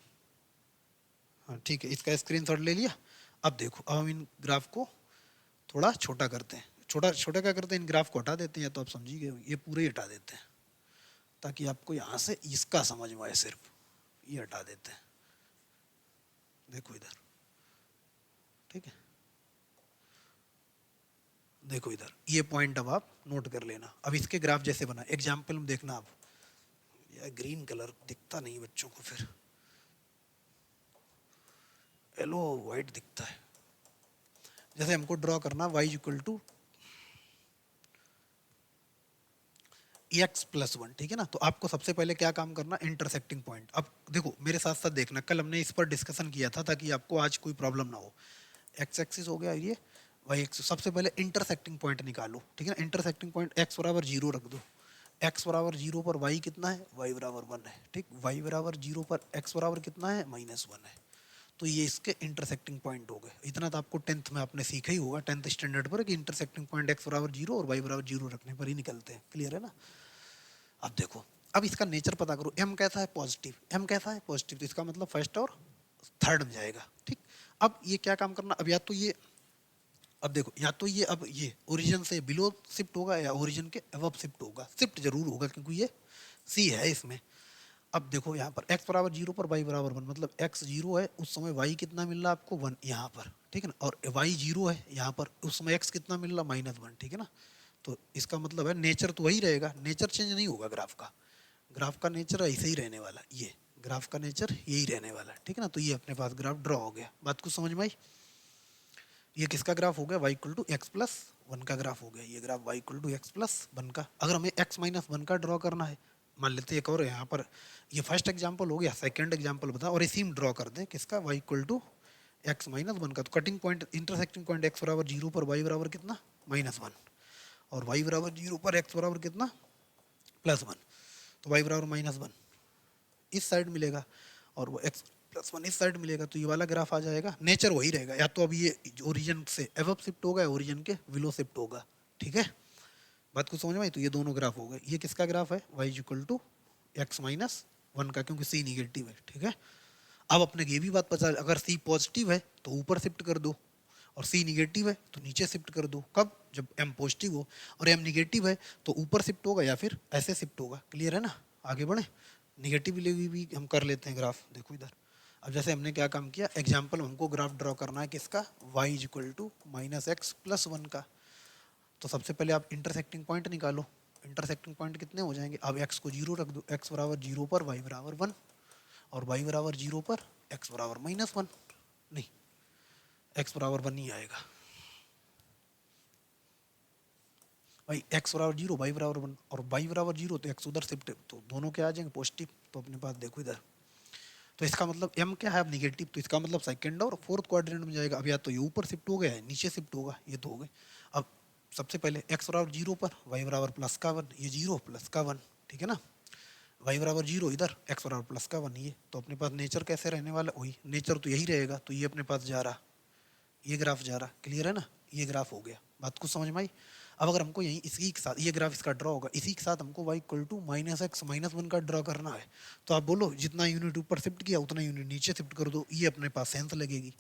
हाँ ठीक है, इसका स्क्रीन शॉट ले लिया। अब देखो, अब हम इन ग्राफ को थोड़ा छोटा करते हैं, छोटा छोटा क्या करते हैं, इन ग्राफ को हटा देते हैं, या तो आप समझी गए, ये पूरे ही हटा देते हैं ताकि आपको यहाँ से इसका समझ में आए, सिर्फ ये हटा देते हैं, देखो इधर, ठीक है, देखो इधर, ये पॉइंट अब आप नोट कर लेना। अब इसके ग्राफ जैसे बना, एग्जाम्पल में देखना आप, यार ग्रीन कलर दिखता नहीं बच्चों को, फिर येलो वाइट दिखता है। जैसे हमको ड्रॉ करना y इक्वल टू x+1, ठीक है ना, तो आपको सबसे पहले क्या काम करना, इंटरसेक्टिंग पॉइंट। अब देखो मेरे साथ साथ देखना, कल हमने इस पर डिस्कशन किया था ताकि आपको आज कोई प्रॉब्लम ना हो। x एक्सिस हो गया ये, y एक्सिस, सबसे पहले इंटरसेक्टिंग पॉइंट निकालो, ठीक है ना। इंटरसेक्टिंग पॉइंट x बराबर 0 रख दो, x बराबर 0 पर y कितना है, y बराबर 1 है, ठीक, y बराबर 0 पर x बराबर कितना है, -1 है, तो ये इसके इंटरसेक्टिंग पॉइंट हो गए। इतना तो आपको 10th में आपने सीखा ही होगा, 10th स्टैंडर्ड पर, कि इंटरसेक्टिंग पॉइंट x बराबर 0 और y बराबर 0 रखने पर ही निकलते हैं, क्लियर है ना। अब देखो, अब इसका नेचर पता करो, m कैसा है, पॉजिटिव, m कैसा है, पॉजिटिव, तो इसका मतलब फर्स्ट और थर्ड में जाएगा, ठीक। अब ये क्या काम करना, अब या तो ये, अब देखो, या तो ये, अब ये ओरिजिन से बिलो शिफ्ट होगा या ओरिजिन के अबव शिफ्ट होगा, शिफ्ट जरूर होगा क्योंकि ये c है इसमें। अब देखो यहाँ पर x बराबर 0 पर y बराबर 1, मतलब x 0 है, उस समय y कितना मिल रहा है आपको, 1 यहाँ पर, ठीक है ना, और y 0 है यहाँ पर, उस समय x कितना मिल रहा, -1, ठीक है ना। तो इसका मतलब है नेचर तो वही रहेगा, नेचर चेंज नहीं होगा ग्राफ का, ग्राफ का नेचर ऐसे ही रहने वाला, ये ग्राफ का नेचर यही रहने वाला, ठीक है ना। तो ये अपने पास ग्राफ ड्रॉ हो गया, बात को समझ में आई। ये किसका ग्राफ हो गया, y इक्वल टू x+1 का ग्राफ हो गया, ये graph y equal to x+1 का। अगर हमें x-1 का ड्रॉ करना है, मान लेते हैं एक और यहाँ पर, ये फर्स्ट एग्जांपल हो गया, सेकंड एग्जांपल बता, और इसी में ड्रॉ कर दें किसका, y इक्वल टू x-1 का। तो cutting point, intersecting point x बराबर 0 पर y बराबर कितना, -1, और y बराबर 0 पर x बराबर कितना, +1, तो y बराबर -1 इस साइड मिलेगा और वो x+1 इस साइड मिलेगा, तो ये वाला ग्राफ आ जाएगा, नेचर वही रहेगा। या तो अब ये ओरिजिन से अबव शिफ्ट होगा या ओरिजिन के बिलो शिफ्ट होगा, ठीक है, बात को समझ में आई। तो ये दोनों ग्राफ हो गए। ये किसका ग्राफ है, y इक्वल टू x-1 का, क्योंकि c निगेटिव है, ठीक है। अब अपने ये भी बात पता, अगर c पॉजिटिव है तो ऊपर शिफ्ट कर दो, और c निगेटिव है तो नीचे शिफ्ट कर दो। कब, जब m पॉजिटिव हो, और m निगेटिव है तो ऊपर शिफ्ट होगा या फिर ऐसे शिफ्ट होगा, क्लियर है ना। आगे बढ़े, निगेटिव भी हम कर लेते हैं ग्राफ, देखो इधर। अब जैसे हमने क्या काम किया, एग्जाम्पल हमको ग्राफ ड्रॉ करना है किसका, y इक्वल टू -x+1 का। तो सबसे पहले आप इंटरसेक्टिंग पॉइंट निकालो, इंटरसेक्टिंग पॉइंट कितने हो जाएंगे, अब x को 0 रख दो, x बराबर 0 पर y बराबर 1, और y बराबर 0 पर x बराबर -1, नहीं x बराबर 1 ही आएगा, भाई x बराबर 0, y बराबर 1, और y बराबर 0 तो x उधर शिफ्ट, तो दोनों क्या आ जाएंगे, पॉजिटिव। तो अपने पास देखो इधर, तो इसका मतलब m क्या है, अब निगेटिव, तो इसका मतलब सेकंड और फोर्थ क्वाड्रेंट में जाएगा। अब या तो ये ऊपर शिफ्ट हो गया है, नीचे शिफ्ट होगा, ये तो हो गए। अब सबसे पहले x बराबर 0 पर y बराबर +1, ये 0 +1, ठीक है ना, y बराबर 0 इधर, x बराबर +1 ये, तो अपने पास नेचर कैसे रहने वाला, वही नेचर तो यही रहेगा। तो ये अपने पास जा रहा, ये ग्राफ जा रहा, क्लियर है ना, ये ग्राफ हो गया, बात को समझ में आई। अब अगर हमको यही इसी के साथ, ये ग्राफ इसका ड्रॉ होगा, इसी के साथ हमको y इक्वल टू -x-1 का ड्रॉ करना है, तो आप बोलो जितना यूनिट ऊपर शिफ्ट किया उतना यूनिट नीचे शिफ्ट कर दो, ये अपने पास सेंस लगेगी।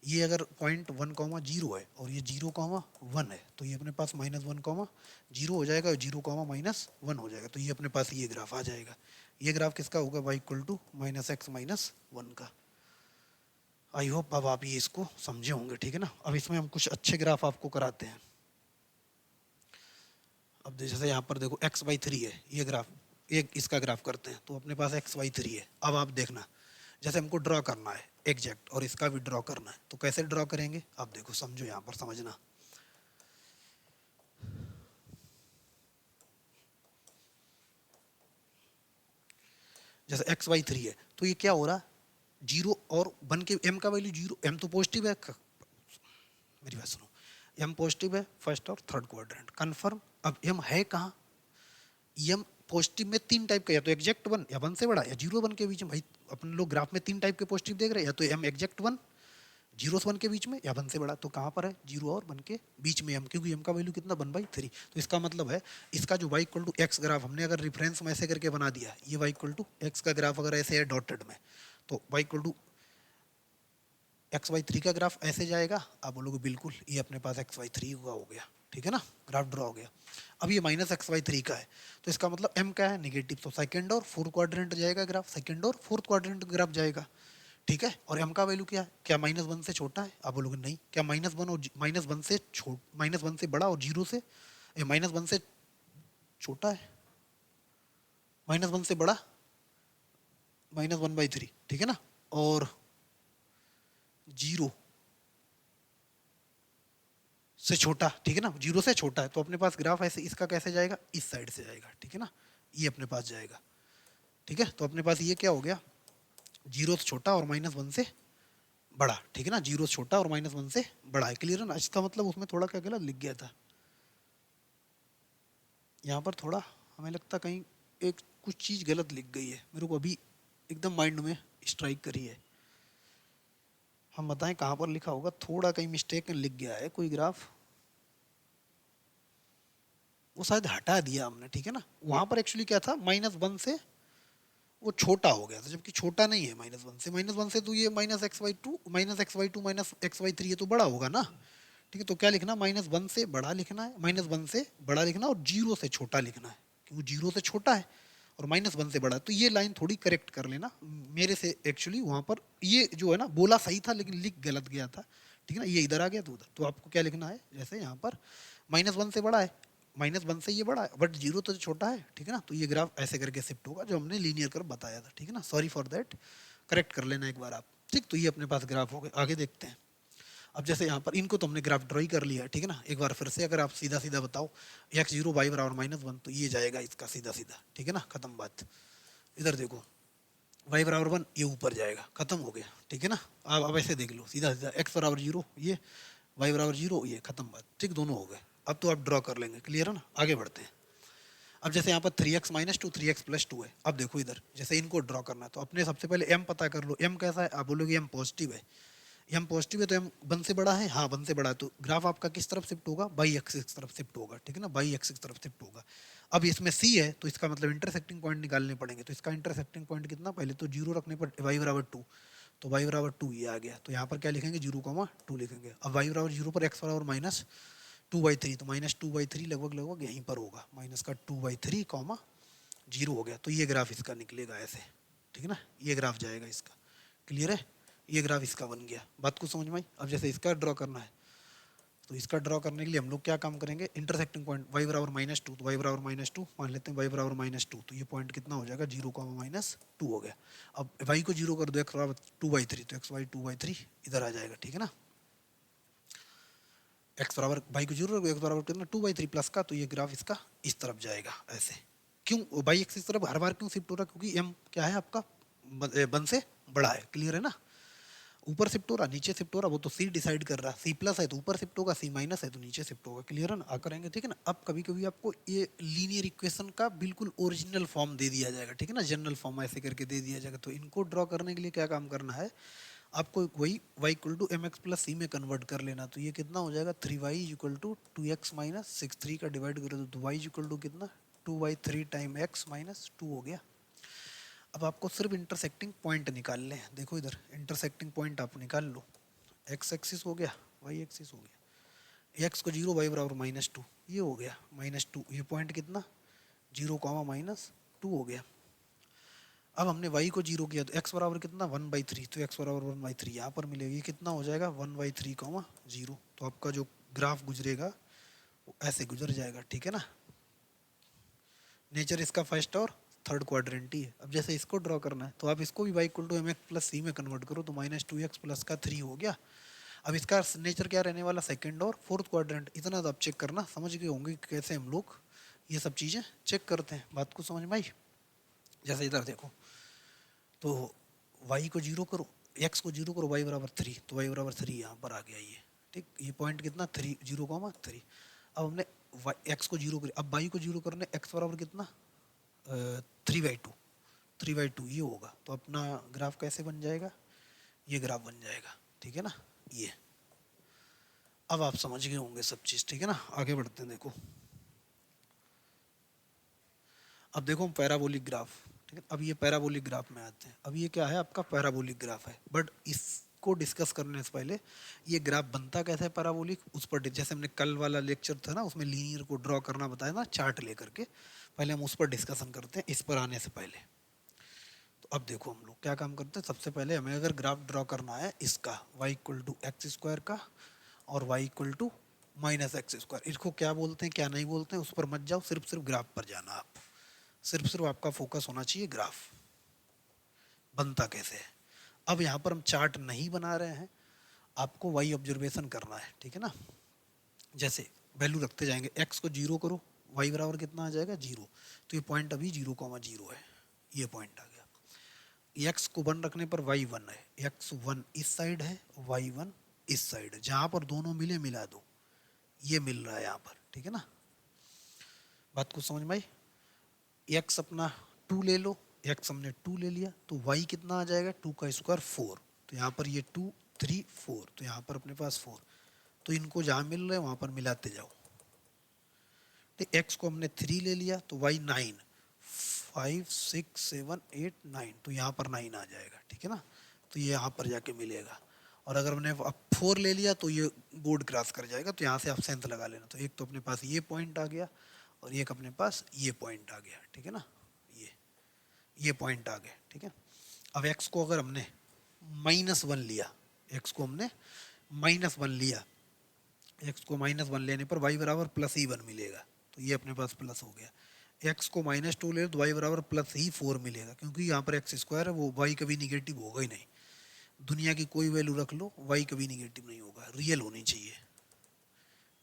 ये अगर पॉइंट 1,0 है और ये 0,1 है, तो ये अपने पास -1,0 हो जाएगा, और 0,-1 हो जाएगा, तो ये अपने पास ये ग्राफ आ जाएगा। ये ग्राफ किसका होगा, y इक्वल टू -x-1 का। आई होप अब आप ये इसको समझे होंगे, ठीक है ना। अब इसमें हम कुछ अच्छे ग्राफ आपको कराते हैं। अब जैसे यहाँ पर देखो x/3 है ये ग्राफ, एक इसका ग्राफ करते हैं, तो अपने पास x/3 है। अब आप देखना, जैसे हमको ड्रॉ करना है एग्जैक्ट, और इसका भी ड्रॉ करना है, तो कैसे ड्रॉ करेंगे, आप देखो, समझो, यहाँ पर समझना। जैसे x/3 है, तो ये क्या हो रहा, 0 और 1 के, m का वैल्यू 0, m तो पॉजिटिव है, मेरी बात सुनो, m पॉजिटिव है फर्स्ट और थर्ड क्वाड्रेंट, कन्फर्म। अब m है कहाँ, एम पॉजिटिव में तीन टाइप का, या तो एग्जैक्ट वन या वन से बड़ा या जीरो वन के बीच में। भाई अपन लोग ग्राफ में तीन टाइप के पॉजिटिव देख रहे हैं, या तो एम एग्जैक्ट वन जीरो से वन के बीच में, या वन से बड़ा। तो कहाँ पर है जीरो और वन के बीच में एम, क्योंकि एम का वैल्यू कितना 1/3। तो इसका मतलब है इसका जो y equal to x graph हमने अगर रेफरेंस में ऐसे करके बना दिया, ये वाई इक्वल टू एक्स का ग्राफ अगर ऐसे है डॉटेड में, तो y equal to x y three का ग्राफ ऐसे जाएगा। आप बोलोगे बिल्कुल, ये अपने पास एक्स वाई थ्री का हो गया, ठीक है ना, ग्राफ ड्रॉ हो गया। अब ये माइनस एक्स वाई थ्री का है, तो इसका मतलब एम क्या है नेगेटिव, तो सेकंड और फोर्थ क्वाड्रेंट जाएगा ग्राफ, सेकंड और फोर्थ क्वाड्रेंट ग्राफ जाएगा, ठीक है। और एम का वैल्यू क्या है, क्या माइनस वन से छोटा है? आप बोलोगे नहीं। क्या माइनस वन और माइनस वन से बड़ा और जीरो से माइनस वन से छोटा है? माइनस वन से बड़ा, -1/3, ठीक है ना, और जीरो से छोटा, ठीक है ना, जीरो से छोटा है। तो अपने पास ग्राफ ऐसे इसका कैसे जाएगा, इस साइड से जाएगा, ठीक है ना, ये अपने पास जाएगा, ठीक है। तो अपने पास ये क्या हो गया, जीरो से छोटा और -1 से बड़ा, ठीक है ना, जीरो से छोटा और -1 से बड़ा है, क्लियर है ना। इसका मतलब उसमें थोड़ा क्या गलत लिख गया था, यहाँ पर थोड़ा हमें लगता कहीं एक कुछ चीज़ गलत लिख गई है, मेरे को अभी एकदम माइंड में स्ट्राइक करी है। हम बताएं कहाँ पर लिखा होगा, थोड़ा कहीं मिस्टेक लिख गया है कोई ग्राफ, वो शायद हटा दिया हमने, ठीक है ना। वहां पर एक्चुअली क्या था, -1 से वो छोटा हो गया था, जबकि छोटा नहीं है -1 से तो ये -x/2 -x/2 ये तो बड़ा होगा ना, ठीक है। तो क्या लिखना, -1 से बड़ा लिखना है, -1 से बड़ा लिखना और जीरो से छोटा लिखना है, क्योंकि जीरो से छोटा है और -1 से बड़ा। तो ये लाइन थोड़ी करेक्ट कर लेना मेरे से, एक्चुअली वहां पर ये जो है ना बोला सही था लेकिन लिख गलत गया था, ठीक है ना, ये इधर आ गया तो उधर। तो आपको क्या लिखना है, जैसे यहाँ पर -1 से बड़ा है, -1 से ये बड़ा है, बट जीरो तो छोटा है, ठीक है ना। तो ये ग्राफ ऐसे करके शिफ्ट होगा जो हमने लीनियर कर बताया था, ठीक है ना। सॉरी फॉर दैट, करेक्ट कर लेना एक बार आप, ठीक। तो ये अपने पास ग्राफ हो गए, आगे देखते हैं। अब जैसे यहाँ पर इनको तो हमने ग्राफ ड्रॉ ही कर लिया है, ठीक है ना। एक बार फिर से अगर आप सीधा सीधा बताओ x0 y बराबर -1, तो ये जाएगा इसका सीधा सीधा, ठीक है ना, खत्म बात। इधर देखो y बराबर 1, ये ऊपर जाएगा, खत्म हो गया, ठीक है ना। अब ऐसे देख लो सीधा सीधा, x बराबर 0 ये, y बराबर 0 ये, खत्म बात, ठीक, दोनों हो गए। अब तो आप ड्रॉ कर लेंगे, क्लियर है ना, आगे बढ़ते हैं। अब जैसे यहाँ पर 3x - 2 3x + 2 है। अब देखो इधर जैसे इनको ड्रॉ करना है, तो अपने सबसे पहले m पता कर लो, m कैसा है, आप बोलोगे m पॉजिटिव है। m पॉजिटिव है तो m 1 से बड़ा है, हाँ 1 से बड़ा है, तो ग्राफ आपका किस तरफ शिफ्ट होगा, बाई एक्सिस की तरफ शिफ्ट होगा, ठीक है ना, बाई एक्सिस की तरफ शिफ्ट होगा। अब इसमें c है तो इसका मतलब इंटरसेक्टिंग पॉइंट निकालने पड़ेंगे, तो इसका इंटरसेक्टिंग पॉइंट कितना, पहले तो जीरो रखने पर y बराबर 2, तो y बराबर 2 ये आ गया। तो यहाँ पर क्या लिखेंगे, 0,2 लिखेंगे। अब y बराबर 0 पर x बराबर -2/3, तो -2/3 लगभग लगभग यहीं पर होगा, माइनस का 2/3 कॉमा 0 हो गया। तो ये ग्राफ इसका निकलेगा ऐसे, ठीक है ना, ये ग्राफ जाएगा इसका, क्लियर है, ये ग्राफ इसका बन गया। बात को समझ में आई। अब जैसे इसका ड्रॉ करना है, तो इसका ड्रॉ करने के लिए हम लोग क्या काम करेंगे, इंटरसेक्टिंग पॉइंट y बराबर -2, तो y बराबर -2 मान लेते हैं, y बराबर -2, तो ये पॉइंट कितना हो जाएगा, 0,-2 हो गया। अब y को 0 कर दो, x बराबर 2/3, तो x y 2/3 इधर आ जाएगा, ठीक है ना। x बराबर y को 0 x बराबर कितना 2/3 प्लस का, तो ये ग्राफ इसका इस तरफ जाएगा ऐसे। क्यों बाई एक्सिस तरफ हर बार क्यों शिफ्ट हो रहा है, क्योंकि m क्या है आपका 1 से बड़ा है, क्लियर है ना। ऊपर शिफ्ट हो रहा, नीचे शिफ्ट हो रहा, वो तो सी डिसाइड कर रहा, सी प्लस है तो ऊपर शिफ्ट होगा, सी माइनस है तो नीचे शिफ्ट होगा, क्लियर है ना, आ करेंगे, ठीक है ना। अब कभी कभी आपको ये लीनियर इक्वेशन का बिल्कुल ओरिजिनल फॉर्म दे दिया जाएगा, ठीक है ना, जनरल फॉर्म ऐसे करके दे दिया जाएगा। तो इनको ड्रॉ करने के लिए क्या काम करना है आपको, वही y equal to mx plus सी में कन्वर्ट कर लेना। तो ये कितना हो जाएगा, 3y equal to 2x minus 6 3 का डिवाइड करो तो y इक्वल टू कितना 2y 3 टाइम x माइनस 2 हो गया। अब आपको सिर्फ इंटरसेक्टिंग पॉइंट निकाल लें, देखो इधर इंटरसेक्टिंग पॉइंट आप निकाल लो, एक्स एक्सिस हो गया, वाई एक्सिस हो गया, एक्स को 0 वाई बराबर -2 ये हो गया, -2 ये पॉइंट कितना 0, -2 हो गया। अब हमने y को 0 किया तो x बराबर कितना 1/3, तो x बराबर 1/3 यहाँ पर मिलेगा, ये कितना हो जाएगा 1/3, 0। तो आपका जो ग्राफ गुजरेगा वो ऐसे गुजर जाएगा, ठीक है ना। नेचर इसका फर्स्ट और थर्ड क्वाड्रेंट ही है। अब जैसे इसको ड्रॉ करना है तो आप इसको भी y equal to mx plus सी में कन्वर्ट करो, तो -2x प्लस का 3 हो गया। अब इसका नेचर क्या रहने वाला, सेकंड और फोर्थ क्वाड्रेंट। इतना तो आप चेक करना, समझ गए होंगे कि कैसे हम लोग ये सब चीज़ें चेक करते हैं। बात को समझ में आई। जैसे इधर देखो, तो y को 0 करो, x को 0 करो, y बराबर 3, तो y बराबर 3 यहाँ पर आ गया ये, ठीक। ये पॉइंट कितना 3 0,3। अब हमने x को 0 कर, अब y को 0 करने x बराबर कितना 3/2, 3/2 ये होगा। तो अपना ग्राफ कैसे बन जाएगा, ये ग्राफ बन जाएगा, ठीक है ना। ये अब आप समझ गए होंगे सब चीज़, ठीक है ना। आगे बढ़ते हैं, देखो अब देखो हम पैराबोलिक ग्राफ, ठीक है। अब ये पैराबोलिक ग्राफ में आते हैं। अब ये क्या है, आपका पैराबोलिक ग्राफ है, बट इसको डिस्कस करने से पहले ये ग्राफ बनता कैसे है पैराबोलिक, उस पर जैसे हमने कल वाला लेक्चर था ना उसमें लीनियर को ड्रॉ करना बताया ना चार्ट लेकर के, पहले हम उस पर डिस्कशन करते हैं इस पर आने से पहले। तो अब देखो हम लोग क्या काम करते हैं, सबसे पहले हमें अगर ग्राफ ड्रॉ करना है इसका y=x² का और y=-x², इसको क्या बोलते हैं क्या नहीं बोलते हैं उस पर मत जाओ, सिर्फ सिर्फ ग्राफ पर जाना। आप सिर्फ सिर्फ आपका फोकस होना चाहिए ग्राफ बनता कैसे है। अब यहाँ पर हम चार्ट नहीं बना रहे हैं, आपको वाई ऑब्जर्वेशन करना है, ठीक है ना। जैसे वैल्यू रखते जाएंगे, x को 0 करो, y बराबर कितना आ जाएगा 0, तो ये पॉइंट अभी 0,0 है, ये पॉइंट आ गया। x को 1 रखने पर y 1 है, x1 इस साइड है, y 1 इस साइड है, जहाँ पर दोनों मिले मिला दो, ये मिल रहा है यहाँ पर, ठीक है ना। बात को समझ में आई। x अपना 2 ले लो, x हमने 2 ले लिया, तो y कितना आ जाएगा 2 का स्क्वायर 4, तो यहाँ पर ये 2 3 4, तो यहाँ पर अपने पास 4, तो इनको जहाँ मिल रहे हैं वहाँ पर मिलाते जाओ। तो x को हमने 3 ले लिया, तो y 9, 5 6 7 8 9, तो यहाँ पर 9 आ जाएगा, ठीक है ना। तो ये यहाँ पर जाके मिलेगा। और अगर हमने अब 4 ले लिया तो ये बोर्ड क्रॉस कर जाएगा, तो यहाँ से आप सेंथ लगा लेना। तो एक तो अपने पास ये पॉइंट आ गया और एक अपने पास ये पॉइंट आ गया, ठीक है ना। ये पॉइंट आ गए, ठीक है। अब x को अगर हमने -1 लिया, x को हमने -1 लिया, x को -1 लेने पर y बराबर +1 मिलेगा, तो ये अपने पास प्लस हो गया। x को -2 ले तो y बराबर +4 मिलेगा, क्योंकि यहाँ पर x² है, वो y कभी निगेटिव होगा ही नहीं। दुनिया की कोई वैल्यू रख लो, y कभी निगेटिव नहीं होगा, रियल होनी चाहिए।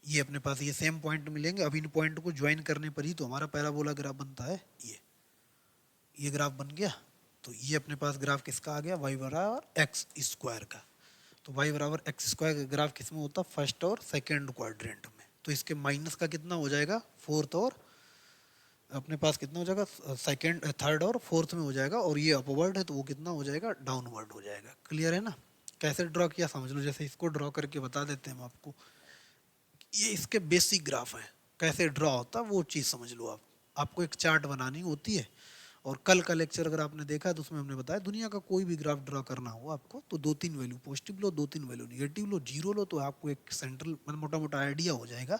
ये अपने पास ये सेम पॉइंट मिलेंगे। अब इन पॉइंट को ज्वाइन करने पर ही तो हमारा पैराबोला ग्राफ बनता है। ये ग्राफ बन गया। तो ये अपने पास ग्राफ किसका आ गया, y बराबर x² का। तो y बराबर x² का ग्राफ किस में होता है, फर्स्ट और सेकेंड क्वाड्रेंट में। तो इसके माइनस का कितना हो जाएगा, फोर्थ और अपने पास कितना हो जाएगा, सेकेंड थर्ड और फोर्थ में हो जाएगा। और ये अपवर्ड है तो वो कितना हो जाएगा, डाउनवर्ड हो जाएगा। क्लियर है ना। कैसे ड्रॉ किया समझ लो, जैसे इसको ड्रॉ करके बता देते हैं हम आपको। ये इसके बेसिक ग्राफ हैं, कैसे ड्रॉ होता है वो चीज़ समझ लो। आप आपको एक चार्ट बनानी होती है, और कल का लेक्चर अगर आपने देखा है तो उसमें हमने बताया दुनिया का कोई भी ग्राफ ड्रॉ करना हो आपको तो 2-3 वैल्यू पॉजिटिव लो, 2-3 वैल्यू निगेटिव लो, जीरो लो, तो आपको एक सेंट्रल मतलब मोटा मोटा आइडिया हो जाएगा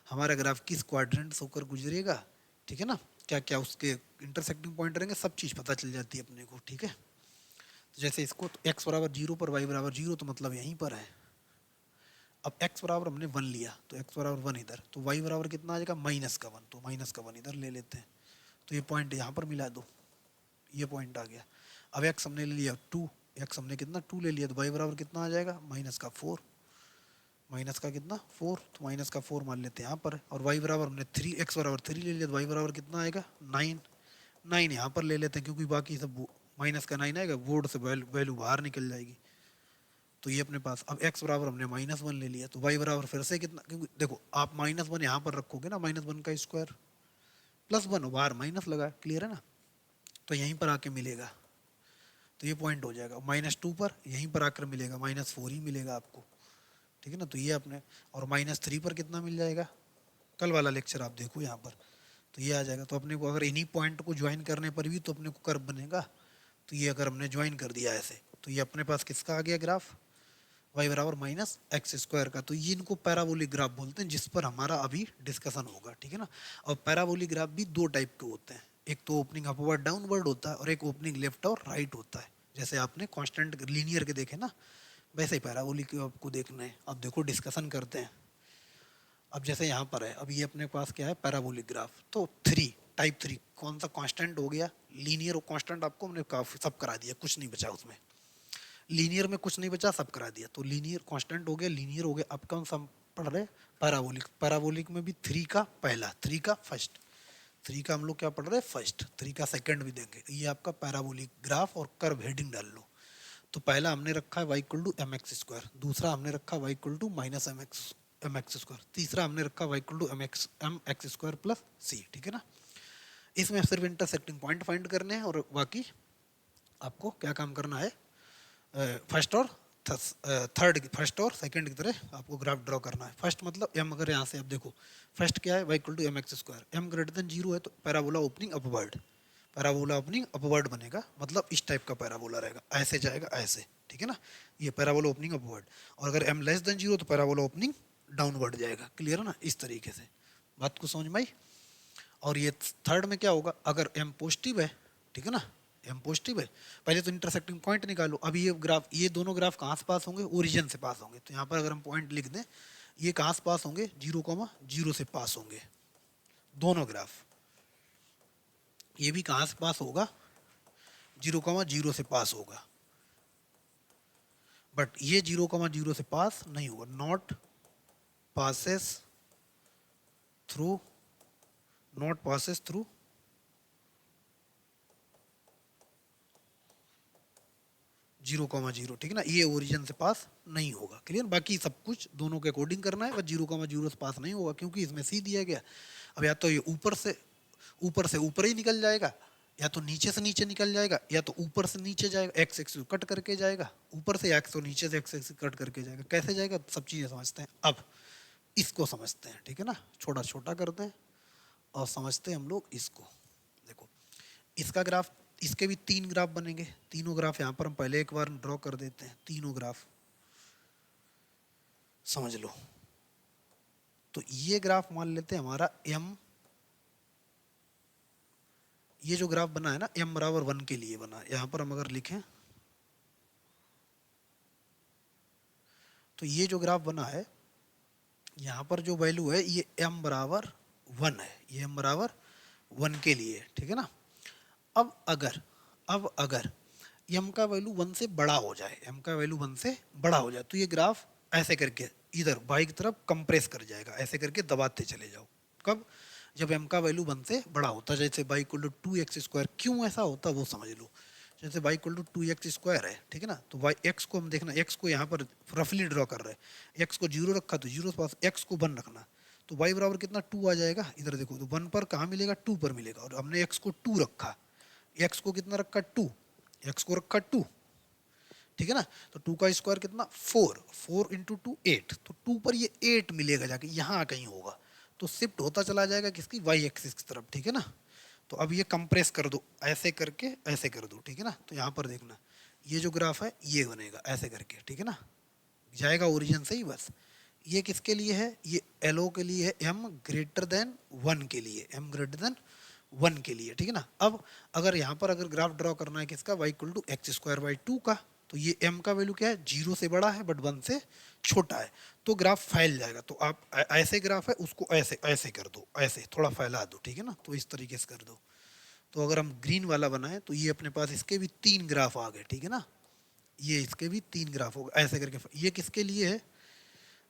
हमारा ग्राफ किस क्वाड्रेंट से होकर गुजरेगा, ठीक है ना। क्या क्या उसके इंटरसेक्टिंग पॉइंट रहेंगे, सब चीज़ पता चल जाती है अपने को, ठीक है। तो जैसे इसको तो x बराबर 0 पर y बराबर 0, तो मतलब यहीं पर है। अब x बराबर हमने 1 लिया, तो x बराबर 1 इधर, तो y बराबर कितना आ जाएगा -1, तो -1 इधर ले लेते हैं। तो ये पॉइंट यहाँ पर मिला दो, ये पॉइंट आ गया। अब x हमने ले लिया 2, x हमने कितना 2 ले लिया, तो y बराबर कितना आ जाएगा, -4, माइनस का कितना 4, तो माइनस का 4 मान लेते हैं यहाँ पर। और y बराबर हमने 3, x बराबर 3 ले लिया, तो y बराबर कितना आएगा 9, 9 यहाँ पर ले लेते हैं, क्योंकि बाकी सब माइनस का 9 आएगा, बोर्ड से वैल्यू बाहर निकल जाएगी। तो ये अपने पास अब x बराबर हमने -1 ले लिया, तो y बराबर फिर से कितना, क्योंकि देखो आप -1 यहाँ पर रखोगे ना, -1 का स्क्वायर +1 बाहर माइनस लगा, क्लियर है ना। तो यहीं पर आके मिलेगा, तो ये पॉइंट हो जाएगा। -2 पर यहीं पर आकर मिलेगा, -4 ही मिलेगा आपको, ठीक है ना। तो ये अपने और -3 पर कितना मिल जाएगा, कल वाला लेक्चर आप देखो यहाँ पर, तो ये आ जाएगा। तो अपने को अगर इन्हीं पॉइंट को ज्वाइन करने पर भी तो अपने को कर्व बनेगा। तो ये अगर हमने ज्वाइन कर दिया ऐसे, तो ये अपने पास किसका आ गया ग्राफ, y बराबर -x² का। तो ये इनको पैराबोलिक ग्राफ बोलते हैं, जिस पर हमारा अभी डिस्कशन होगा, ठीक है ना। और पैराबोलिक ग्राफ भी दो टाइप के होते हैं, एक तो ओपनिंग अपवर्ड डाउनवर्ड होता है और एक ओपनिंग लेफ्ट और राइट होता है। जैसे आपने कांस्टेंट लीनियर के देखे ना, वैसे ही पैराबोलिक आपको देखना है। अब देखो डिस्कशन करते हैं। अब जैसे यहाँ पर है, अब ये अपने पास क्या है पैराबोलिक ग्राफ, तो टाइप 3 कौन सा कांस्टेंट हो गया, लीनियर और कांस्टेंट आपको हमने काफी सब करा दिया, कुछ नहीं बचा उसमें, लीनियर में कुछ नहीं बचा, सब करा दिया। तो लीनियर कांस्टेंट हो गया, लीनियर हो गया। अब कौन सा पढ़ रहे, पैराबोलिक। पैराबोलिक में भी 3 का पहला, 3 का फर्स्ट, 3 का हम लोग क्या पढ़ रहे हैं फर्स्ट, 3 का सेकंड भी देंगे। ये आपका पैराबोलिक ग्राफ और कर्व हेडिंग डाल लो। तो पहला हमने रखा है y=mx², दूसरा हमने रखा y=-mx², तीसरा हमने रखा y=mx² + c, ठीक है ना। इसमें सिर्फ इंटरसेक्टिंग पॉइंट फाइंड करने हैं और बाकी आपको क्या काम करना है, फर्स्ट और थर्ड, फर्स्ट और सेकंड की तरह आपको ग्राफ ड्रॉ करना है। फर्स्ट मतलब एम, अगर यहाँ से आप देखो फर्स्ट क्या है, Y equal to M x square, m greater than zero है तो parabola opening upward, parabola opening upward बनेगा, मतलब इस टाइप का पैराबोला रहेगा, ऐसे जाएगा ऐसे, ठीक है ना, ये पैराबोला ओपनिंग अपवर्ड। और अगर एम लेस देन जीरो तो पैराबोला ओपनिंग डाउनवर्ड जाएगा, क्लियर है ना, इस तरीके से बात को समझ में आई। और ये थर्ड में क्या होगा, अगर एम पॉजिटिव है, ठीक है ना, एम पॉजिटिव है, पहले तो इंटरसेक्टिंग पॉइंट निकालो। अभी ये ग्राफ, ये दोनों ग्राफ कहाँ से पास होंगे, ओरिजिन से पास होंगे, तो यहाँ पर अगर हम पॉइंट लिख दें, ये कहाँ से पास होंगे, 0,0 से पास होंगे दोनों ग्राफ। ये भी कहाँ से पास होगा, 0,0 से पास होगा, बट ये 0,0 से पास नहीं होगा, not passes through, not passes through 0,0, ठीक है ना, ये ओरिजिन से पास नहीं होगा, क्लियर। बाकी सब कुछ दोनों के अकॉर्डिंग करना है, बस 0,0 से पास नहीं होगा क्योंकि इसमें सी दिया गया। अब या तो ये ऊपर से ऊपर ही निकल जाएगा, या तो नीचे से नीचे निकल जाएगा, या तो ऊपर से नीचे जाएगा, एक्स एक्सिस कट करके जाएगा, ऊपर से एक्स और नीचे से एक्स एक्सिस कट करके जाएगा, कैसे जाएगा सब चीज़ें समझते हैं। अब इसको समझते हैं, ठीक है ना, छोटा छोटा करते हैं और समझते हैं हम लोग इसको। देखो इसका ग्राफ, इसके भी 3 ग्राफ बनेंगे, तीनों ग्राफ यहाँ पर हम पहले एक बार ड्रॉ कर देते हैं, तीनों ग्राफ समझ लो। तो ये ग्राफ मान लेते हैं हमारा एम, ये जो ग्राफ बना है ना एम बराबर 1 के लिए बना है, यहाँ पर हम अगर लिखें तो ये जो ग्राफ बना है यहाँ पर जो वैल्यू है ये एम बराबर 1 है, ये एम बराबर 1 के लिए, ठीक है ना। अब अगर एम का वैल्यू 1 से बड़ा हो जाए, एम का वैल्यू 1 से बड़ा हो जाए तो ये ग्राफ ऐसे करके इधर बाई की तरफ कंप्रेस कर जाएगा, ऐसे करके दबाते चले जाओ। कब, जब एम का वैल्यू 1 से बड़ा होता है, जैसे बाई इक्वल टू 2x², क्यों ऐसा होता है वो समझ लो। जैसे बाई इक्वल टू 2x² है, ठीक है ना, तो वाई एक्स को हम देखना, एक्स को यहाँ पर रफली ड्रॉ कर रहे हैं, एक्स को 0 रखा तो 0 पास, एक्स को 1 रखना, तो वाई बराबर कितना 2 आ जाएगा, इधर देखो तो 1 पर कहाँ मिलेगा, 2 पर मिलेगा, और हमने एक्स को 2 रखा, एक्स को कितना रखा 2, एक्स को रखा 2, ठीक है ना, तो 2 का स्क्वायर कितना 4, 4 इंटू 2 8, तो 2 पर ये 8 मिलेगा जाके यहाँ कहीं होगा, तो शिफ्ट होता चला जाएगा किसकी, वाई एक्सिस की तरफ, ठीक है ना। तो अब ये कंप्रेस कर दो, ऐसे करके ऐसे कर दो, ठीक है ना, तो यहाँ पर देखना ये जो ग्राफ है ये बनेगा ऐसे करके, ठीक है ना, जाएगा ओरिजिन से ही बस। ये किसके लिए है, ये एलओ के लिए है, एम ग्रेटर देन 1 के लिए, एम ग्रेटर देन 1 के लिए, ठीक है ना। अब अगर यहाँ पर अगर ग्राफ ड्रॉ करना है किसका, वाई इक्वल टू x²/2 का, तो ये m का वैल्यू क्या है, 0 से बड़ा है बट 1 से छोटा है, तो ग्राफ फैल जाएगा। तो आप ऐसे ग्राफ है उसको ऐसे ऐसे कर दो, ऐसे थोड़ा फैला दो, ठीक है ना, तो इस तरीके से कर दो। तो अगर हम ग्रीन वाला बनाए तो ये अपने पास इसके भी 3 ग्राफ आ गए, ठीक है ना, ये इसके भी 3 ग्राफ हो गए ऐसे करके। ये किसके लिए है,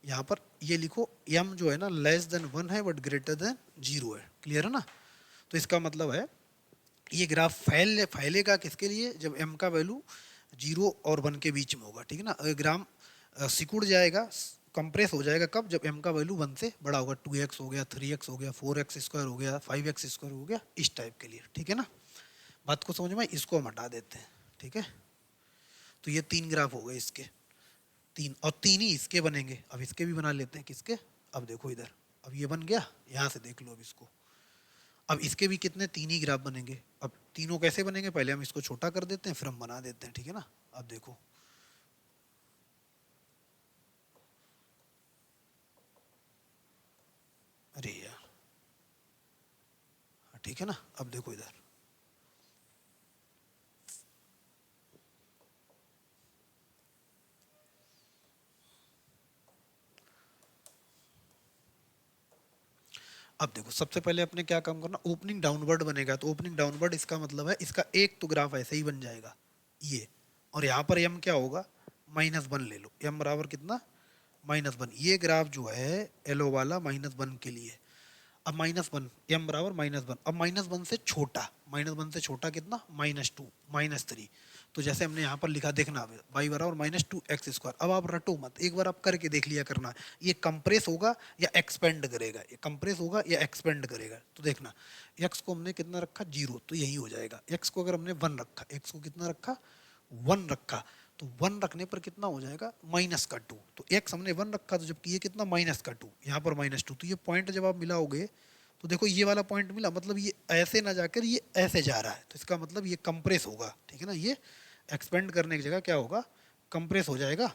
यहाँ पर ये लिखो m जो है ना लेस देन 1 है बट ग्रेटर देन 0 है, क्लियर है ना। तो इसका मतलब है ये ग्राफ फैलेगा किसके लिए, जब m का वैल्यू 0 और 1 के बीच में होगा, ठीक है ना। अगर ग्राम सिकुड़ जाएगा, कंप्रेस हो जाएगा कब, जब m का वैल्यू 1 से बड़ा होगा, 2x हो गया, 3x हो गया, 4x² हो गया, 5x² हो गया, इस टाइप के लिए, ठीक है ना। बात को समझ में, इसको हम हटा देते हैं, ठीक है। तो ये 3 ग्राफ हो गए इसके, 3 और 3 ही इसके बनेंगे। अब इसके भी बना लेते हैं, किसके, अब देखो इधर, अब ये बन गया, यहाँ से देख लो अब इसको, अब इसके भी कितने 3 ही ग्राफ बनेंगे। अब तीनों कैसे बनेंगे, पहले हम इसको छोटा कर देते हैं फिर हम बना देते हैं, ठीक है ना। अब देखो अरे यार, ठीक है ना, अब देखो इधर, अब देखो सबसे पहले अपने क्या काम करना, ओपनिंग डाउनवर्ड बनेगा, तो ओपनिंग डाउनवर्ड इसका मतलब है इसका एक तो ग्राफ ऐसे ही बन जाएगा ये, और यहाँ पर एम क्या होगा, -1 ले लो, एम बराबर कितना -1, ये ग्राफ जो है एलो वाला -1 के लिए। अब -1, एम बराबर -1, अब -1 से छोटा, -1 से छोटा कितना -2, -3, तो जैसे हमने यहाँ पर लिखा, देखना वाई बराबर -2x²। अब आप रटो मत, एक बार आप करके देख लिया करना, ये कंप्रेस होगा या एक्सपेंड करेगा, ये कंप्रेस होगा या एक्सपेंड करेगा। तो देखना, x को हमने कितना रखा 0, तो यही हो जाएगा। x को अगर हमने 1 रखा, x को कितना रखा 1 रखा, तो 1 रखने पर कितना हो जाएगा -2। तो x हमने 1 रखा, तो जबकि ये कितना -2, यहाँ पर -2। तो ये पॉइंट जब आप मिलाओगे तो देखो ये वाला पॉइंट मिला, मतलब ये ऐसे ना जाकर ये ऐसे जा रहा है, तो इसका मतलब ये कंप्रेस होगा, ठीक है ना। ये एक्सपेंड करने की जगह क्या होगा, कंप्रेस हो जाएगा।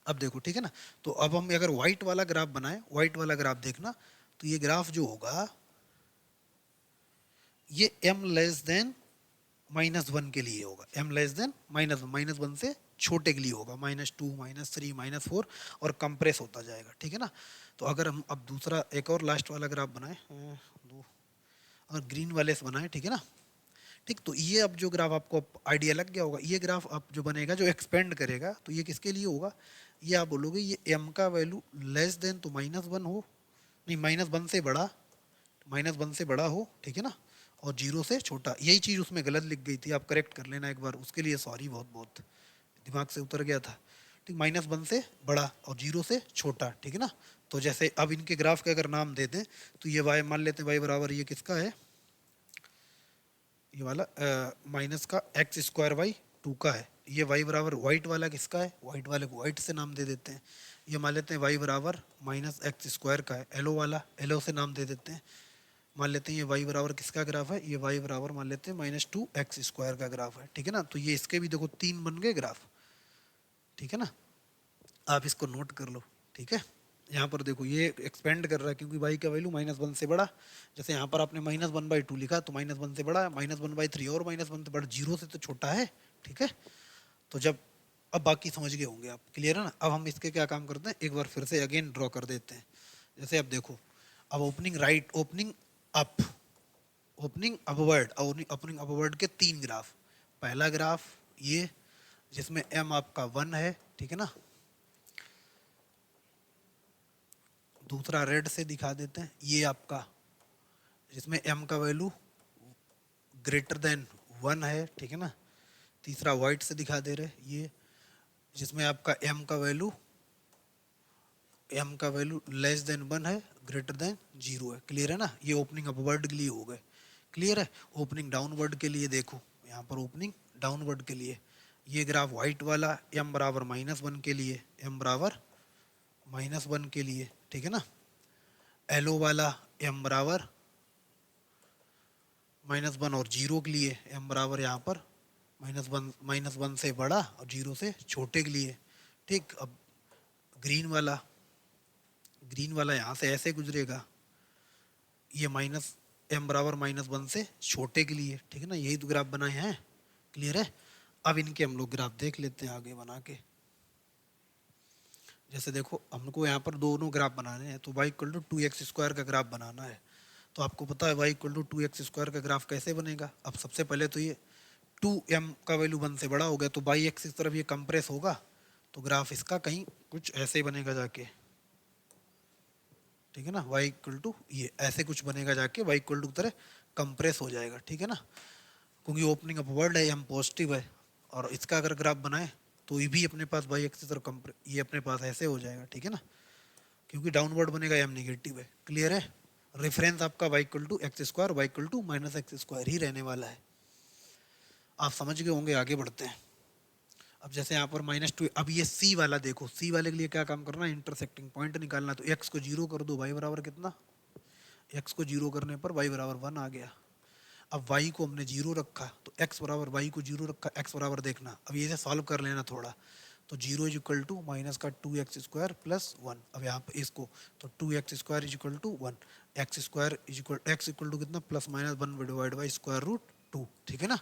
अब देखो, ठीक है ना। तो अब हम अगर व्हाइट वाला ग्राफ बनाए, व्हाइट वाला ग्राफ देखना, तो ये ग्राफ जो होगा ये m लेस देन -1 के लिए होगा, m लेस देन -1 से छोटे के लिए होगा, -2 -3 -4, और कंप्रेस होता जाएगा, ठीक है ना। तो अगर हम अब दूसरा एक और लास्ट वाला ग्राफ बनाए, दो और ग्रीन वाले से बनाए, ठीक है ना। ठीक, तो ये अब जो ग्राफ आपको आइडिया लग गया होगा, ये ग्राफ अब जो बनेगा जो एक्सपेंड करेगा, तो ये किसके लिए होगा, ये आप बोलोगे ये m का वैल्यू लेस देन तो -1 हो, नहीं -1 से बड़ा, -1 से बड़ा हो, ठीक है ना, और 0 से छोटा। यही चीज़ उसमें गलत लिख गई थी, आप करेक्ट कर लेना एक बार, उसके लिए सॉरी, बहुत बहुत दिमाग से उतर गया था। ठीक, -1 से बड़ा और 0 से छोटा, ठीक है ना। तो जैसे अब इनके ग्राफ के अगर नाम दे दें, तो ये y मान लेते हैं, y बराबर ये किसका है, ये वाला माइनस का x²y² का है। ये y बराबर वाइट वाला किसका है, वाइट वाले को वाइट से नाम दे देते हैं। ये मान लेते हैं y बराबर -x² का है, एलो वाला एलो से नाम दे देते हैं। मान लेते हैं ये y बराबर किसका ग्राफ है, ये y बराबर मान लेते हैं -2x² का ग्राफ है, ठीक है ना। तो ये इसके भी देखो 3 बन गए ग्राफ, ठीक है ना। आप इसको नोट कर लो, ठीक है। यहाँ पर देखो ये एक्सपेंड कर रहा है क्योंकि y का वैल्यू -1 से बड़ा, जैसे यहाँ पर आपने -1/2 लिखा, तो -1 से बड़ा, -1/3 और -1 से बड़ा, 0 से तो छोटा है, ठीक है। तो जब अब बाकी समझ गए होंगे आप, क्लियर है ना। अब हम इसके क्या काम करते हैं, एक बार फिर से अगेन ड्रॉ कर देते हैं। जैसे अब देखो, अब opening right, opening up, opening upward, opening upward के 3 ग्राफ। पहला ग्राफ ये जिसमें m आपका 1 है, ठीक है ना। दूसरा रेड से दिखा देते हैं, ये आपका जिसमें m का वैल्यू ग्रेटर देन 1 है, ठीक है ना। तीसरा वाइट से दिखा दे रहे, ये जिसमें आपका m का वैल्यू लेस देन 1 है, ग्रेटर देन 0 है, क्लियर है ना। ये ओपनिंग अपवर्ड के लिए हो गए, क्लियर है। ओपनिंग डाउनवर्ड के लिए देखो, यहाँ पर ओपनिंग डाउनवर्ड के लिए ये ग्राफ व्हाइट वाला m बराबर -1 के लिए, m बराबर -1 के लिए, ठीक है ना। एलो वाला m बराबर -1 और 0 के लिए, m बराबर यहाँ पर -1 से बड़ा और 0 से छोटे के लिए, ठीक। अब ग्रीन वाला यहाँ से ऐसे गुजरेगा, ये m बराबर -1 से छोटे के लिए, ठीक है ना। यही तो ग्राफ बनाए हैं, क्लियर है। अब इनके हम लोग ग्राफ देख लेते हैं आगे बना के। जैसे देखो हमको यहाँ पर दोनों ग्राफ बनाने हैं, तो y = 2x² का ग्राफ बनाना है। तो आपको पता है y = 2x² का ग्राफ कैसे बनेगा। अब सबसे पहले तो ये 2m का वैल्यू 1 से बड़ा हो गया, तो बाई एक्सिस की तरफ ये कंप्रेस होगा, तो ग्राफ इसका कहीं कुछ ऐसे ही बनेगा जाके, ठीक है ना। y = ये ऐसे कुछ बनेगा जाके, y = की तरह कंप्रेस हो जाएगा, ठीक है ना। क्योंकि ओपनिंग अपवर्ड है, m पॉजिटिव है, और इसका अगर ग्राफ बनाए तो ये भी अपने पास y एक्सिस और ये अपने पास ऐसे हो जाएगा, ठीक है ना। क्योंकि डाउनवर्ड बनेगा, m नेगेटिव है, क्लियर है। रेफरेंस आपका y = x², y = -x² ही रहने वाला है। आप समझ गए होंगे, आगे बढ़ते हैं। अब जैसे यहाँ पर -2, अब ये c वाला देखो, c वाले के लिए क्या काम करना है, इंटरसेक्टिंग पॉइंट निकालना। तो x को 0 कर दो, y बराबर कितना, x को 0 करने पर y बराबर 1 आ गया। अब y को हमने 0 रखा, तो x बराबर, y को 0 रखा, x बराबर देखना, अब ये सॉल्व कर लेना थोड़ा। तो 0 = -2x² + 1। अब यहाँ पर इसको, तो 2x² = 1, x = कितना, ±1/√2, ठीक है ना।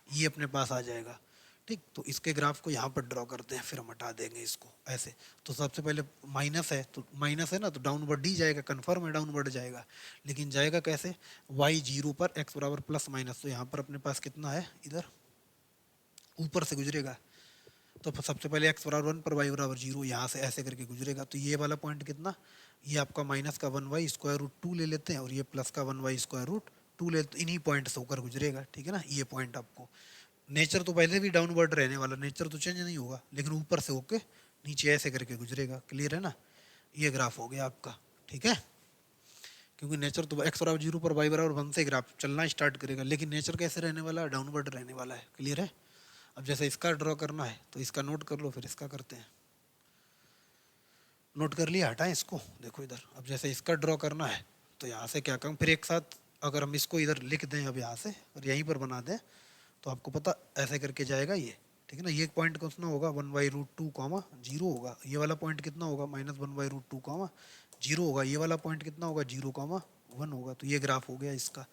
ये अपने पास आ जाएगा, ठीक। तो इसके ग्राफ को यहाँ पर ड्रॉ करते हैं, फिर हम हटा देंगे इसको ऐसे। तो सबसे पहले माइनस है, तो माइनस है ना, तो डाउनवर्ड ही जाएगा, कन्फर्म है डाउनवर्ड जाएगा। लेकिन जाएगा कैसे, y 0 पर, x बराबर +-, तो यहाँ पर अपने पास कितना है, इधर ऊपर से गुजरेगा। तो सबसे पहले x बराबर 1 पर y बराबर 0, यहाँ से ऐसे करके गुजरेगा। तो ये वाला पॉइंट कितना, ये आपका माइनस का 1y² ले लेते हैं, और ये प्लस का 1y² ले, इन्हीं पॉइंट से होकर गुजरेगा, ठीक है ना। ये पॉइंट आपको नेचर तो पहले भी डाउनवर्ड रहने वाला, नेचर तो चेंज नहीं होगा, लेकिन ऊपर से होके नीचे ऐसे करके गुजरेगा। क्लियर है ना? ये ग्राफ हो गया आपका, ठीक है। क्योंकि नेचर तो एक्स बराबर 0 पर वाई बराबर 1 से ग्राफ चलना स्टार्ट करेगा, लेकिन नेचर कैसे रहने वाला है? डाउनवर्ड रहने वाला है। क्लियर है? अब जैसे इसका ड्रॉ करना है तो इसका नोट कर लो, फिर इसका करते हैं। नोट कर लिया, हटाएं इसको, देखो इधर। अब जैसे इसका ड्रॉ करना है तो यहाँ से क्या करूँ, फिर एक साथ अगर हम इसको इधर लिख दें अब यहाँ से और यहीं पर बना दें तो आपको पता ऐसे करके जाएगा ये, ठीक है ना। ये पॉइंट कितना होगा? 1/√2 कॉमा 0 होगा। ये वाला पॉइंट कितना होगा? -1/√2 कॉमा 0 होगा। ये वाला पॉइंट कितना होगा? 0,1 होगा। तो ये ग्राफ हो गया इसका।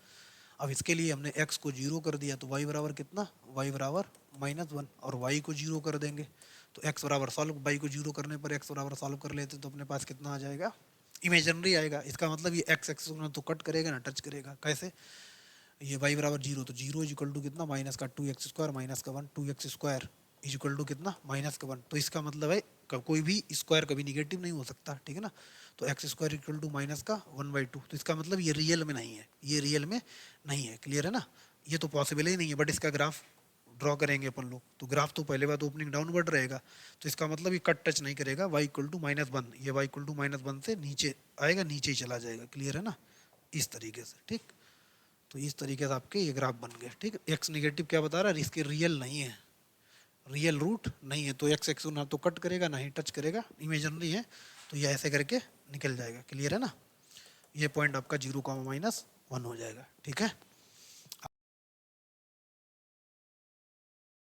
अब इसके लिए हमने x को 0 कर दिया तो y बराबर कितना? y बराबर -1, और y को 0 कर देंगे तो x बराबर सॉल्व, y को 0 करने पर x बराबर सॉल्व कर लेते तो अपने पास कितना आ जाएगा? इमेजिनरी आएगा। इसका मतलब ये x एक्सिस ना तो कट करेगा ना टच करेगा। कैसे? ये y बराबर 0 तो 0 इज इक्वल टू कितना? माइनस का 2x² माइनस का 1, 2x² इज इक्वल टू कितना? -1। तो इसका मतलब है कोई भी स्क्वायर कभी निगेटिव नहीं हो सकता, ठीक है ना। तो x² इक्वल टू माइनस का 1/2। तो इसका मतलब ये रियल में नहीं है, ये रियल में नहीं है। क्लियर है ना? ये तो पॉसिबल ही नहीं है। बट इसका ग्राफ ड्रॉ करेंगे अपन लोग तो ग्राफ तो पहले बात ओपनिंग डाउनवर्ड रहेगा, तो इसका मतलब ये कट टच नहीं करेगा। y इक्वल टू -1, ये y इक्वल टू -1 से नीचे आएगा, नीचे ही चला जाएगा। क्लियर है ना? इस तरीके से, ठीक। तो इस तरीके से आपके ये ग्राफ बन गए, ठीक। एक्स निगेटिव क्या बता रहा है? इसके रियल नहीं है, रियल रूट नहीं है, तो एक्स एक्स ना तो कट करेगा ना ही टच करेगा, इमेजिनरी है। तो ये ऐसे करके निकल जाएगा। क्लियर है ना? ये पॉइंट आपका 0,-1 हो जाएगा, ठीक है।